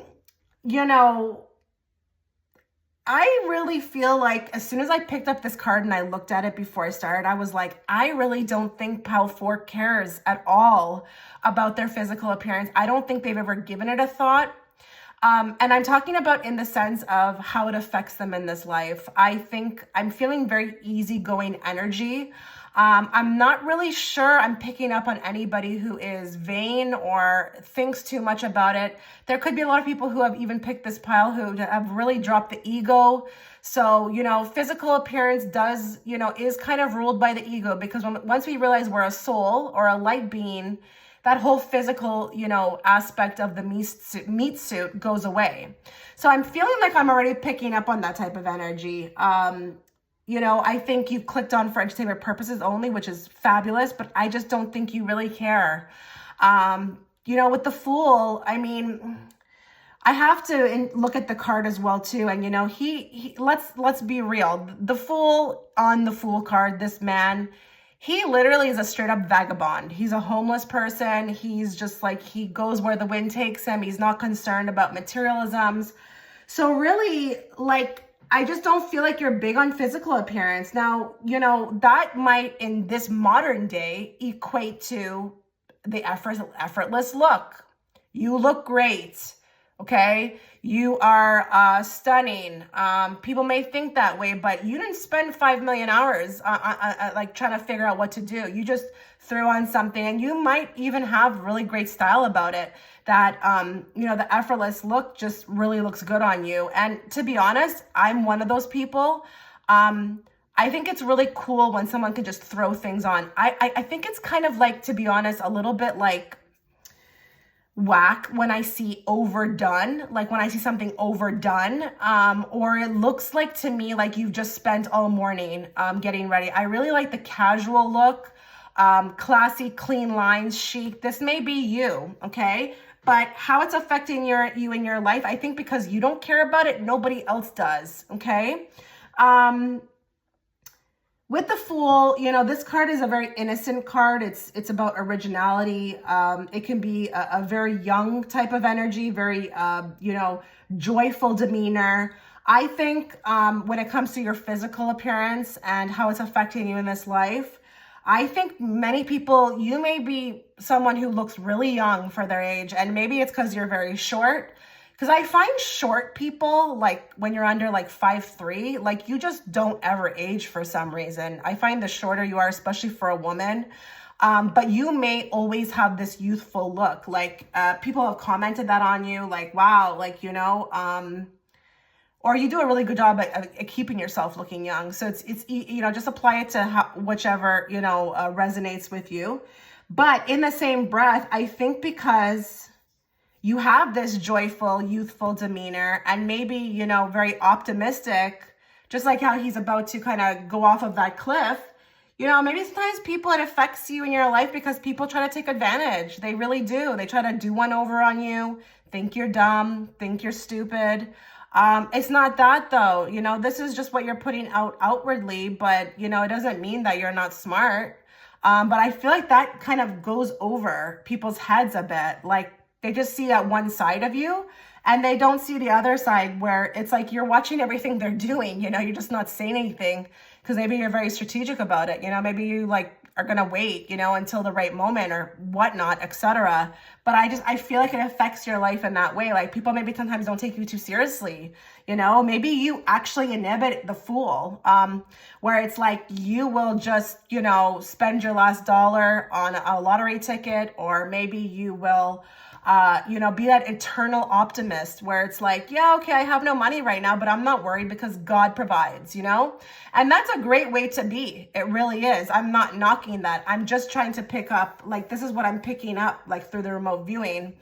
really feel like as soon as I picked up this card and I looked at it before I started, I was like, I really don't think pile 4 cares at all about their physical appearance. I don't think they've ever given it a thought. And I'm talking about in the sense of how it affects them in this life. I think I'm feeling very easygoing energy. I'm not really sure I'm picking up on anybody who is vain or thinks too much about it. There could be a lot of people who have even picked this pile who have really dropped the ego. So, physical appearance is kind of ruled by the ego, because once we realize we're a soul or a light being, that whole physical, aspect of the meat suit goes away. So I'm feeling like I'm already picking up on that type of energy. I think you've clicked on for entertainment purposes only, which is fabulous, but I just don't think you really care. With the Fool, I mean, I have to look at the card as well too. And, let's be real. The Fool on the Fool card, this man, he literally is a straight up vagabond. He's a homeless person. He's just like, he goes where the wind takes him. He's not concerned about materialisms. So really, I just don't feel like you're big on physical appearance. Now, that might in this modern day equate to the effortless look. You look great. Okay. You are stunning. People may think that way, but you didn't spend 5 million hours trying to figure out what to do. You just threw on something, and you might even have really great style about it that, the effortless look just really looks good on you. And to be honest, I'm one of those people. I think it's really cool when someone can just throw things on. I think it's kind of like, to be honest, a little bit like whack when I see overdone, like when I see something overdone, or it looks like to me like you've just spent all morning getting ready. I really like the casual look, classy, clean lines, chic. This may be you, okay? But how it's affecting you in your life, I think because you don't care about it, nobody else does, okay? With the Fool, this card is a very innocent card. It's about originality. It can be a very young type of energy, very, joyful demeanor. I think when it comes to your physical appearance and how it's affecting you in this life, I think many people, you may be someone who looks really young for their age, and maybe it's because you're very short. Because I find short people, like when you're under like 5'3", like you just don't ever age for some reason. I find the shorter you are, especially for a woman, but you may always have this youthful look. Like people have commented that on you, like, wow, like, or you do a really good job at keeping yourself looking young. So it's just apply it to whichever, resonates with you. But in the same breath, I think because you have this joyful, youthful demeanor and maybe, very optimistic, just like how he's about to kind of go off of that cliff. Maybe sometimes it affects you in your life because people try to take advantage. They really do. They try to do one over on you, think you're dumb, think you're stupid. It's not that though. This is just what you're putting out outwardly, but it doesn't mean that you're not smart. But I feel like that kind of goes over people's heads a bit. Like they just see that one side of you and they don't see the other side where it's like you're watching everything they're doing, you're just not saying anything because maybe you're very strategic about it. Maybe you are going to wait, until the right moment or whatnot, etc. But I feel like it affects your life in that way. Like people maybe sometimes don't take you too seriously. Maybe you actually inhibit the fool, where it's like you will just, spend your last dollar on a lottery ticket, or maybe you will, be that eternal optimist where it's like, yeah, okay, I have no money right now, but I'm not worried because God provides, and that's a great way to be. It really is. I'm not knocking that. I'm just trying to pick up, this is what I'm picking up, through the remote viewing.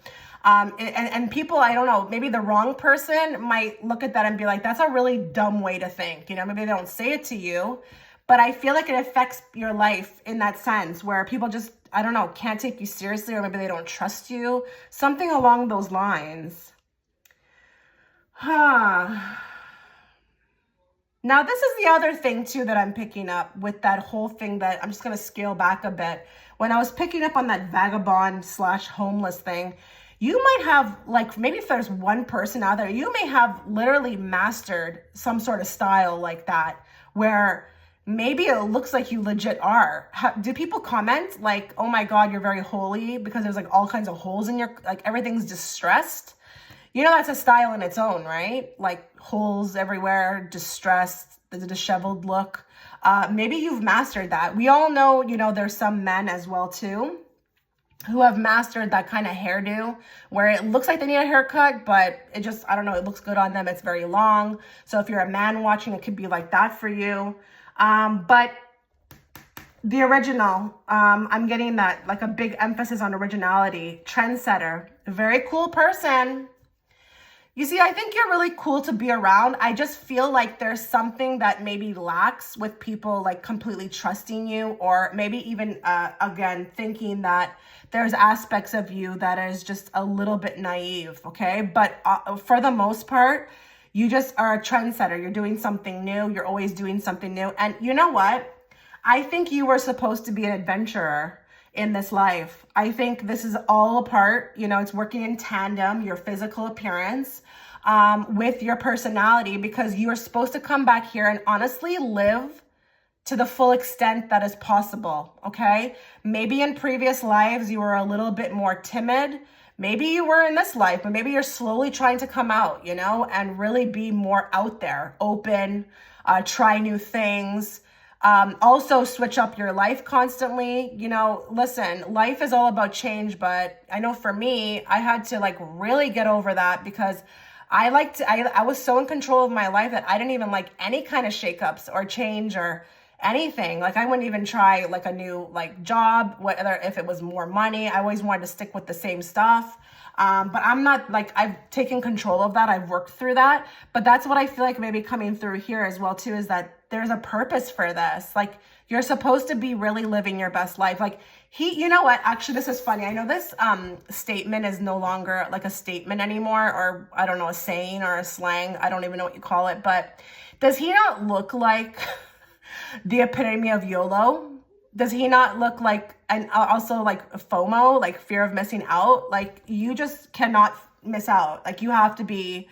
And people, I don't know, maybe the wrong person might look at that and be like, that's a really dumb way to think. Maybe they don't say it to you, but I feel like it affects your life in that sense where people just, I don't know, can't take you seriously, or maybe they don't trust you. Something along those lines. Now, this is the other thing too that I'm picking up with that whole thing that I'm just going to scale back a bit. When I was picking up on that vagabond / homeless thing, you might have, maybe if there's one person out there, you may have literally mastered some sort of style like that, where maybe it looks like you legit are. Do people comment like, oh my God, you're very holy, because there's all kinds of holes in your, everything's distressed? That's a style in its own, right? Holes everywhere, distressed, the disheveled look. Maybe you've mastered that. We all know, there's some men as well too, who have mastered that kind of hairdo where it looks like they need a haircut, but it just, I don't know, it looks good on them. It's very long. So if you're a man watching, it could be like that for you. But the original, I'm getting that, a big emphasis on originality, trendsetter, very cool person. You see, I think you're really cool to be around. I just feel like there's something that maybe lacks with people completely trusting you, or maybe even, again, thinking that there's aspects of you that is just a little bit naive, okay? But for the most part, you just are a trendsetter. You're doing something new. You're always doing something new. And you know what? I think you were supposed to be an adventurer in this life. I think this is all a part, it's working in tandem, your physical appearance, with your personality, because you are supposed to come back here and honestly live to the full extent that is possible, okay? Maybe in previous lives, you were a little bit more timid. Maybe you were in this life, but maybe you're slowly trying to come out, and really be more out there, open, try new things. Also switch up your life constantly. Listen, life is all about change, but I know for me, I had to really get over that, because I was so in control of my life that I didn't even like any kind of shakeups or change or anything. I wouldn't even try a new job, whether if it was more money. I always wanted to stick with the same stuff. But I'm not I've taken control of that. I've worked through that. But that's what I feel like maybe coming through here as well too, is that there's a purpose for this. You're supposed to be really living your best life. You know what? Actually, this is funny. I know this statement is no longer a statement anymore, or I don't know, a saying or a slang. I don't even know what you call it. But does he not look like the epitome of YOLO? Does he not look and also FOMO, fear of missing out? You just cannot miss out. You have to be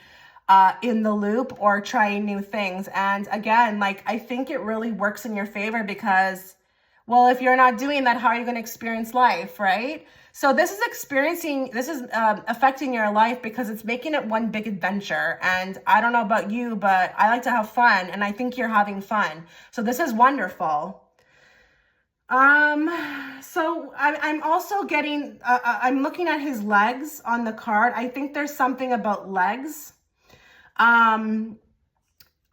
in the loop or trying new things. And again, I think it really works in your favor because, well, if you're not doing that, how are you going to experience life, right? So this is affecting your life because it's making it one big adventure. And I don't know about you, but I like to have fun, and I think you're having fun. So this is wonderful. So I'm also getting, I'm looking at his legs on the card. I think there's something about legs.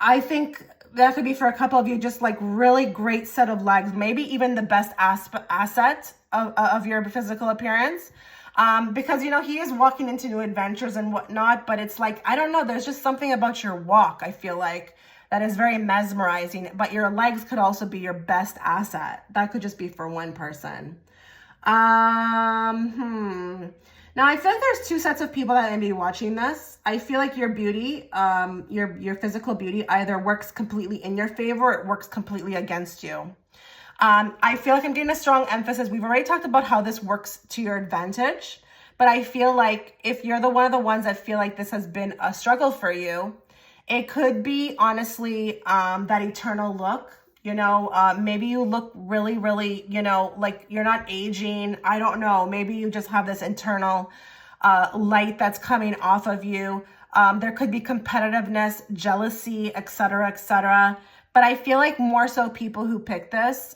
I think that could be for a couple of you, just like really great set of legs, maybe even the best asset of your physical appearance. Because, you know, he is walking into new adventures and whatnot, but it's like, I don't know, there's just something about your walk, I feel like, that is very mesmerizing, but your legs could also be your best asset. That could just be for one person. Now I feel like there's two sets of people that are gonna be watching this. I feel like your beauty, your physical beauty either works completely in your favor or it works completely against you. I feel like I'm getting a strong emphasis. We've already talked about how this works to your advantage, but I feel like if you're one of the ones that feel like this has been a struggle for you, it could be honestly that eternal look. You know, maybe you look really, really, you know, like you're not aging. I don't know. Maybe you just have this internal light that's coming off of you. There could be competitiveness, jealousy, etc., etc. But I feel like more so people who pick this,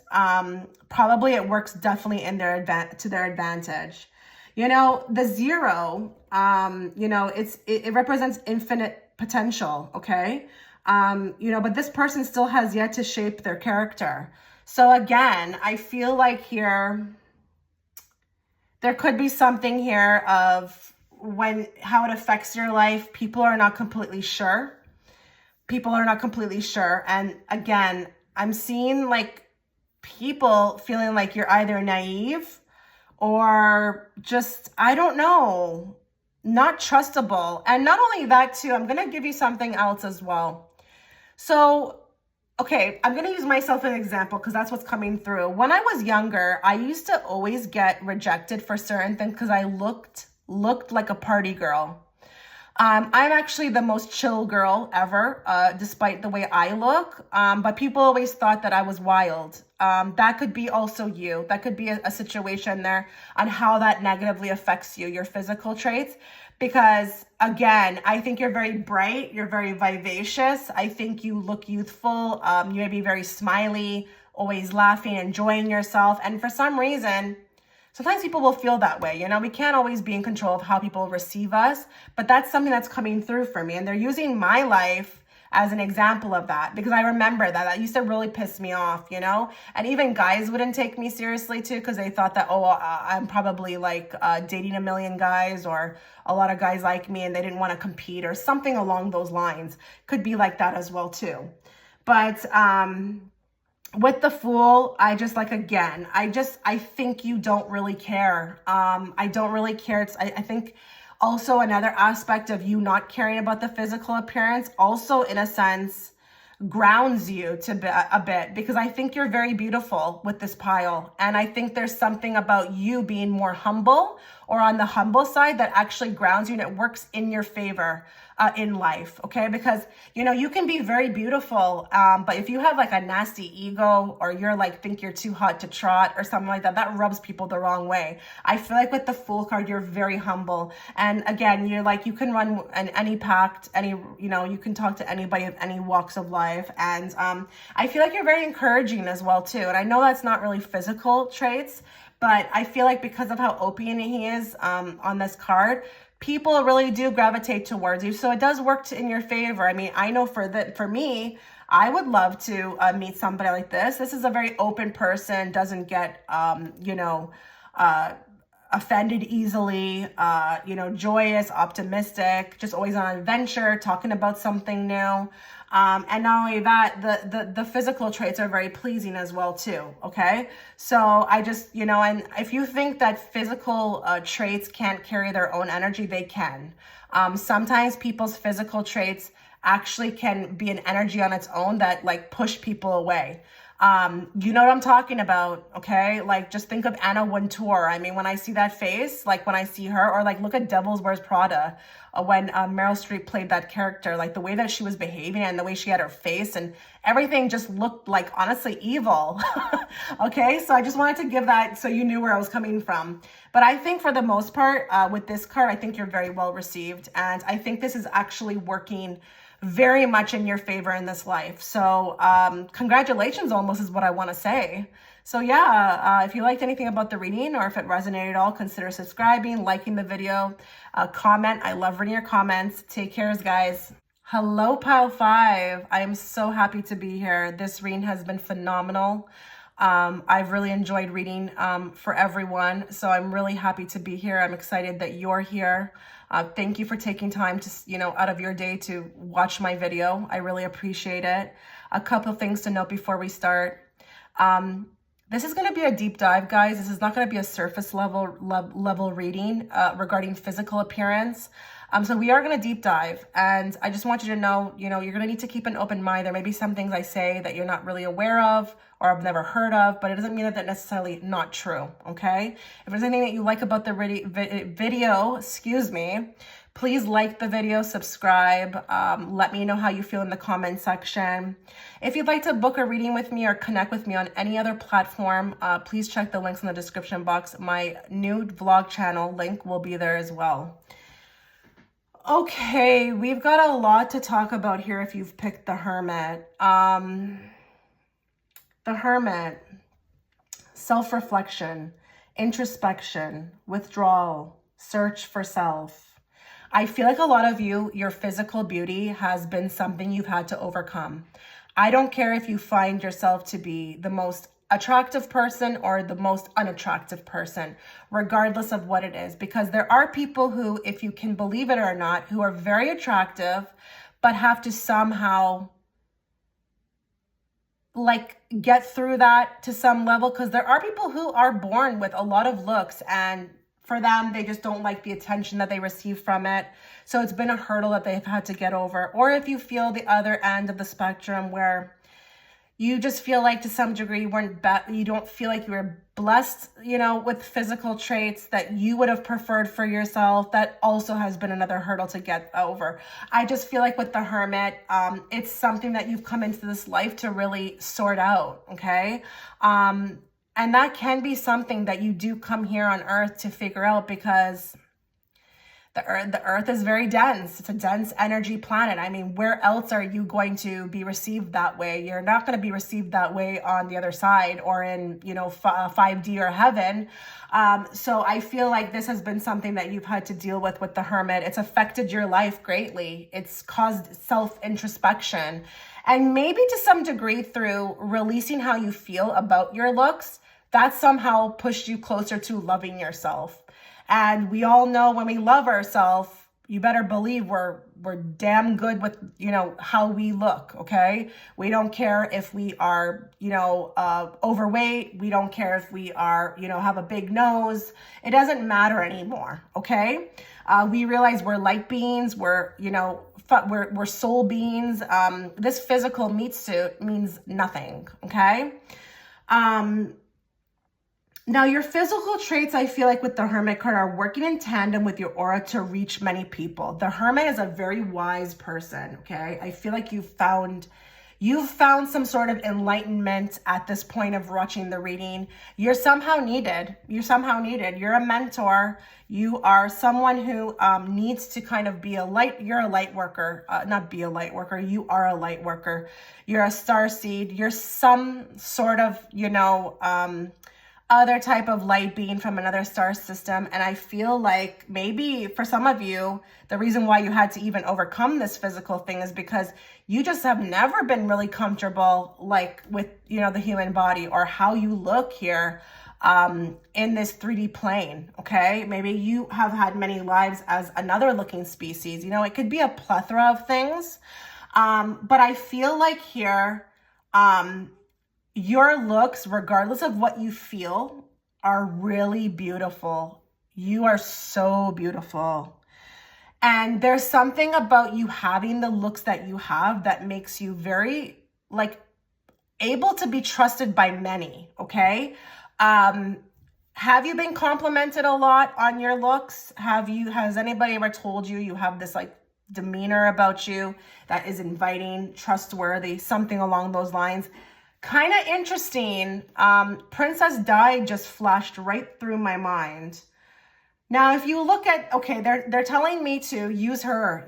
probably it works definitely in their to their advantage. You know, the 0, you know, it represents infinite potential, okay? You know, but this person still has yet to shape their character. So again, I feel like here, there could be something here of how it affects your life. People are not completely sure. People are not completely sure. And again, I'm seeing like people feeling like you're either naive or just, I don't know, not trustable. And not only that too, I'm going to give you something else as well. So, okay, I'm going to use myself as an example because that's what's coming through. When I was younger, I used to always get rejected for certain things because I looked like a party girl. I'm actually the most chill girl ever, despite the way I look. But people always thought that I was wild. That could be also you. That could be a situation there on how that negatively affects you, your physical traits. Because again, I think you're very bright. You're very vivacious. I think you look youthful. You may be very smiley, always laughing, enjoying yourself. And for some reason, sometimes people will feel that way. You know, we can't always be in control of how people receive us, but that's something that's coming through for me. And they're using my life as an example of that because I remember that used to really piss me off, you know, and even guys wouldn't take me seriously too because they thought that, I'm probably like dating a million guys or a lot of guys like me and they didn't want to compete or something along those lines. Could be like that as well too. But with the Fool, I just like, again, I think you don't really care. I don't really care. I think also another aspect of you not caring about the physical appearance also in a sense grounds you a bit because I think you're very beautiful with this pile. And I think there's something about you being more humble or on the humble side that actually grounds you and it works in your favor in life, okay? Because, you know, you can be very beautiful, but if you have like a nasty ego or you're like, think you're too hot to trot or something like that, that rubs people the wrong way. I feel like with the Fool card, you're very humble. And again, you're like, you can run any pact, you know, you can talk to anybody of any walks of life. And I feel like you're very encouraging as well too. And I know that's not really physical traits, but I feel like because of how open he is on this card, people really do gravitate towards you. So it does work in your favor. I mean, I know for me, I would love to meet somebody like this. This is a very open person, doesn't get, you know, offended easily, you know, joyous, optimistic, just always on an adventure, talking about something new. And not only that, the physical traits are very pleasing as well too, okay? So I just, you know, and if you think that physical traits can't carry their own energy, they can. Sometimes people's physical traits actually can be an energy on its own that like push people away. You know what I'm talking about, okay? Like, just think of Anna Wintour. I mean, when I see that face, like when I see her, or like look at Devil Wears Prada, when Meryl Streep played that character, like the way that she was behaving and the way she had her face and everything just looked like, honestly, evil. Okay, so I just wanted to give that so you knew where I was coming from. But I think for the most part, with this card, I think you're very well received. And I think this is actually working very much in your favor in this life. So congratulations almost is what I want to say. So yeah, if you liked anything about the reading or if it resonated at all, consider subscribing, liking the video, comment. I love reading your comments. Take care, guys. Hello, Pile 5. I am so happy to be here. This reading has been phenomenal. I've really enjoyed reading for everyone, so I'm really happy to be here. I'm excited that you're here. Thank you for taking time to, out of your day to watch my video. I really appreciate it. A couple of things to note before we start. This is going to be a deep dive, guys. This is not going to be a surface level reading regarding physical appearance. So we are going to deep dive, and I just want you to know, you're going to need to keep an open mind. There may be some things I say that you're not really aware of or have never heard of, but it doesn't mean that that's necessarily not true, okay? If there's anything that you like about the video, please like the video, subscribe, let me know how you feel in the comment section. If you'd like to book a reading with me or connect with me on any other platform, please check the links in the description box. My new vlog channel link will be there as well. Okay, we've got a lot to talk about here if you've picked the Hermit. The Hermit, self-reflection, introspection, withdrawal, search for self. I feel like a lot of you, your physical beauty has been something you've had to overcome. I don't care if you find yourself to be the most attractive person or the most unattractive person, regardless of what it is, because there are people who, if you can believe it or not, who are very attractive, but have to somehow get through that to some level, because there are people who are born with a lot of looks, and for them, they just don't like the attention that they receive from it. So it's been a hurdle that they've had to get over. Or if you feel the other end of the spectrum where you just feel like to some degree you don't feel like you were blessed, with physical traits that you would have preferred for yourself, that also has been another hurdle to get over. I just feel like with the Hermit, it's something that you've come into this life to really sort out, okay? And that can be something that you do come here on Earth to figure out, because the earth is very dense. It's a dense energy planet. I mean, where else are you going to be received that way? You're not going to be received that way on the other side or in, 5D or heaven. So I feel like this has been something that you've had to deal with the Hermit. It's affected your life greatly. It's caused self-introspection. And maybe to some degree through releasing how you feel about your looks, that somehow pushed you closer to loving yourself. And we all know when we love ourselves, you better believe we're damn good with, how we look, okay? We don't care if we are, overweight. We don't care if we are, have a big nose. It doesn't matter anymore, okay? We realize we're light beings. We're soul beings. This physical meat suit means nothing, okay? Now, your physical traits, I feel like with the Hermit card, are working in tandem with your aura to reach many people. The Hermit is a very wise person, okay? I feel like you've found some sort of enlightenment at this point of watching the reading. You're somehow needed. You're a mentor. You are someone who needs to kind of be you're a light worker, not be a light worker. You are a light worker. You're a starseed. You're some sort of, other type of light being from another star system. And I feel like maybe for some of you, the reason why you had to even overcome this physical thing is because you just have never been really comfortable with, the human body or how you look here in this 3D plane, okay? Maybe you have had many lives as another looking species. It could be a plethora of things. But I feel like here, your looks, regardless of what you feel, are really beautiful. You are so beautiful. And there's something about you having the looks that you have that makes you very, able to be trusted by many, okay? Have you been complimented a lot on your looks? Has anybody ever told you have this, demeanor about you that is inviting, trustworthy, something along those lines? Kind of interesting. Princess Di just flashed right through my mind. Now, if you look at, okay, they're telling me to use her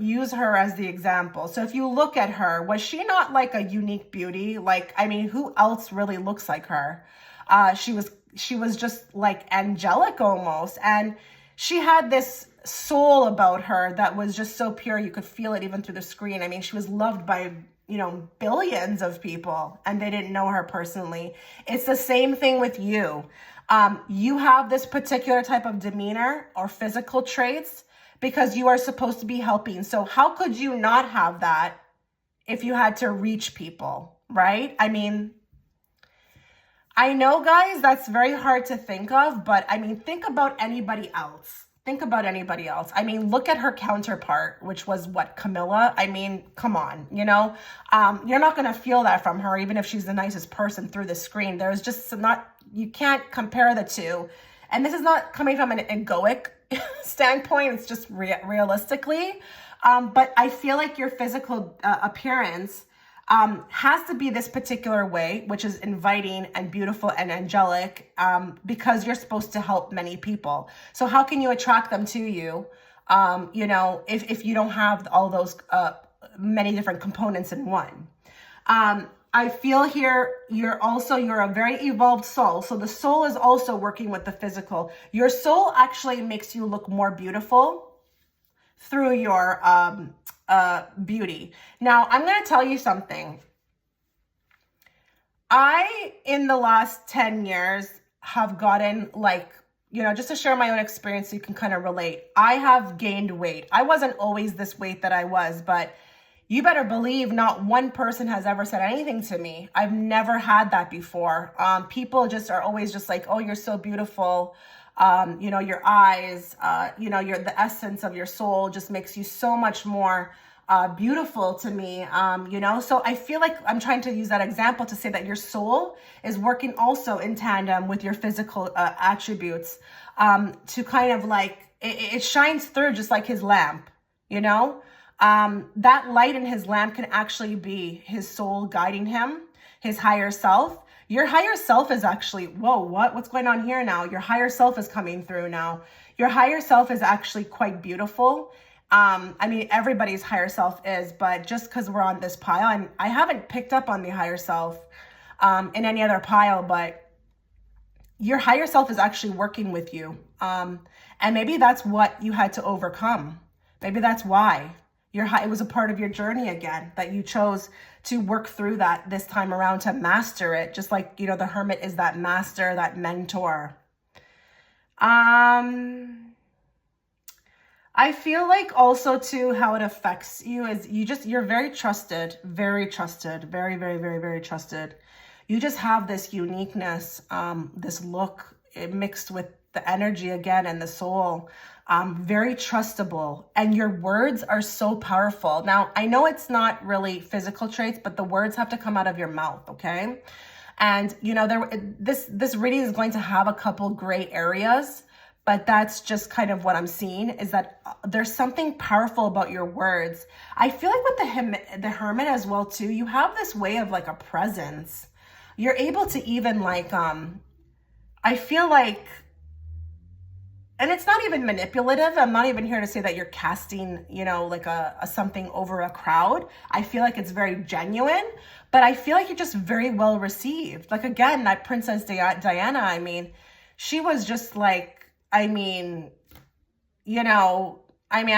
as the example. So if you look at her, was she not a unique beauty? Who else really looks like her? She was just angelic almost. And she had this soul about her that was just so pure. You could feel it even through the screen. I mean, she was loved by, billions of people, and they didn't know her personally. It's the same thing with you. You have this particular type of demeanor or physical traits because you are supposed to be helping. So how could you not have that if you had to reach people, right? I mean, I know, guys, that's very hard to think of, but I mean, think about anybody else. Think about anybody else. I mean, look at her counterpart, which was what, Camilla? I mean, come on, you're not going to feel that from her, even if she's the nicest person through the screen. There's just you can't compare the two. And this is not coming from an egoic standpoint. It's just realistically. But I feel like your physical appearance has to be this particular way, which is inviting and beautiful and angelic, because you're supposed to help many people. So how can you attract them to you, if you don't have all those many different components in one? I feel here you're a very evolved soul. So the soul is also working with the physical. Your soul actually makes you look more beautiful through your beauty. Now, I'm going to tell you something. In the last 10 years, have gotten just to share my own experience so you can kind of relate. I have gained weight. I wasn't always this weight that I was, but you better believe not one person has ever said anything to me. I've never had that before. People just are always just like, oh, you're so beautiful. Your eyes, the essence of your soul just makes you so much more beautiful to me, So I feel like I'm trying to use that example to say that your soul is working also in tandem with your physical attributes, to kind of it shines through just like his lamp, that light in his lamp can actually be his soul guiding him, his higher self. Your higher self is actually, whoa, what's going on here now? Your higher self is coming through now. Your higher self is actually quite beautiful. I mean, everybody's higher self is, but just because we're on this pile, I haven't picked up on the higher self in any other pile, but your higher self is actually working with you. And maybe that's what you had to overcome. Maybe that's why. It was a part of your journey again, that you chose to work through that this time around to master it. Just like, the hermit is that master, that mentor. I feel like also too, how it affects you is you're very trusted, very, very, very, very trusted. You just have this uniqueness, this look mixed with the energy again and the soul. Very trustable, and your words are so powerful. Now, I know it's not really physical traits, but the words have to come out of your mouth, okay? And this reading is going to have a couple gray areas, but that's just kind of what I'm seeing, is that there's something powerful about your words. I feel like with the hermit as well too, you have this way of a presence. You're able to even I feel like, and it's not even manipulative. I'm not even here to say that you're casting, a something over a crowd. I feel like it's very genuine, but I feel like you're just very well received. Again, that Princess Diana, I mean, she was just I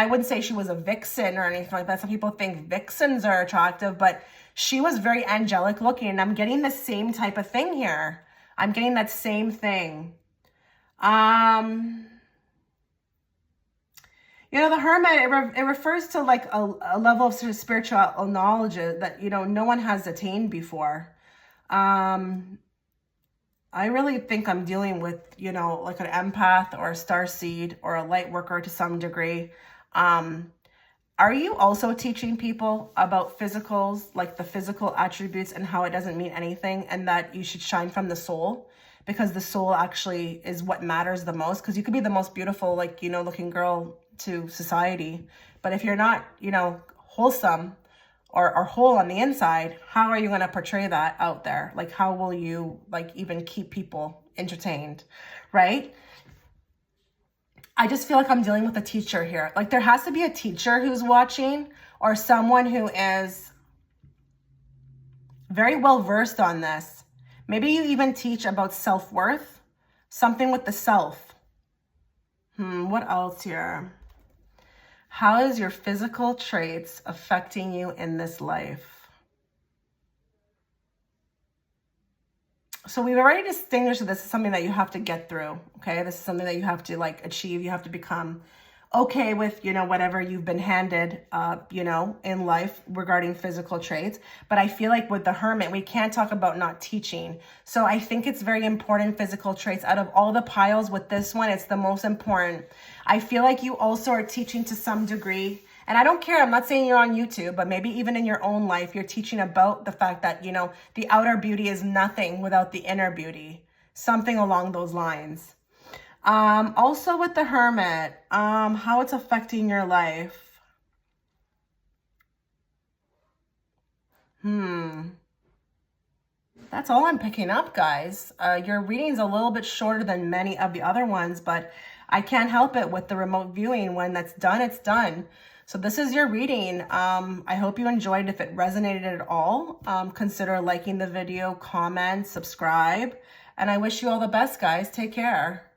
wouldn't say she was a vixen or anything like that. Some people think vixens are attractive, but she was very angelic looking, and I'm getting the same type of thing here. I'm getting that same thing. The hermit, it refers to a level of sort of spiritual knowledge that, no one has attained before. I really think I'm dealing with, an empath or a starseed or a light worker to some degree. Are you also teaching people about physicals, the physical attributes, and how it doesn't mean anything, and that you should shine from the soul? Because the soul actually is what matters the most. Because you could be the most beautiful, looking girl to society, but if you're not, wholesome or whole on the inside, how are you going to portray that out there? How will you even keep people entertained, right? I just feel like I'm dealing with a teacher here. There has to be a teacher who's watching, or someone who is very well versed on this. Maybe you even teach about self-worth, something with the self. What else here? How is your physical traits affecting you in this life? So we've already distinguished that this is something that you have to get through, okay? This is something that you have to like achieve. You have to become okay with, whatever you've been handed, in life regarding physical traits. But I feel like with the Hermit, we can't talk about not teaching. So I think it's very important, physical traits. Out of all the piles with this one, it's the most important. I feel like you also are teaching to some degree. And I don't care, I'm not saying you're on YouTube, but maybe even in your own life, you're teaching about the fact that, the outer beauty is nothing without the inner beauty. Something along those lines. Also with the Hermit, how it's affecting your life. That's all I'm picking up, guys. Your reading's a little bit shorter than many of the other ones, but I can't help it with the remote viewing. When that's done, it's done. So this is your reading. I hope you enjoyed. If it resonated at all, consider liking the video, comment, subscribe, and I wish you all the best, guys. Take care.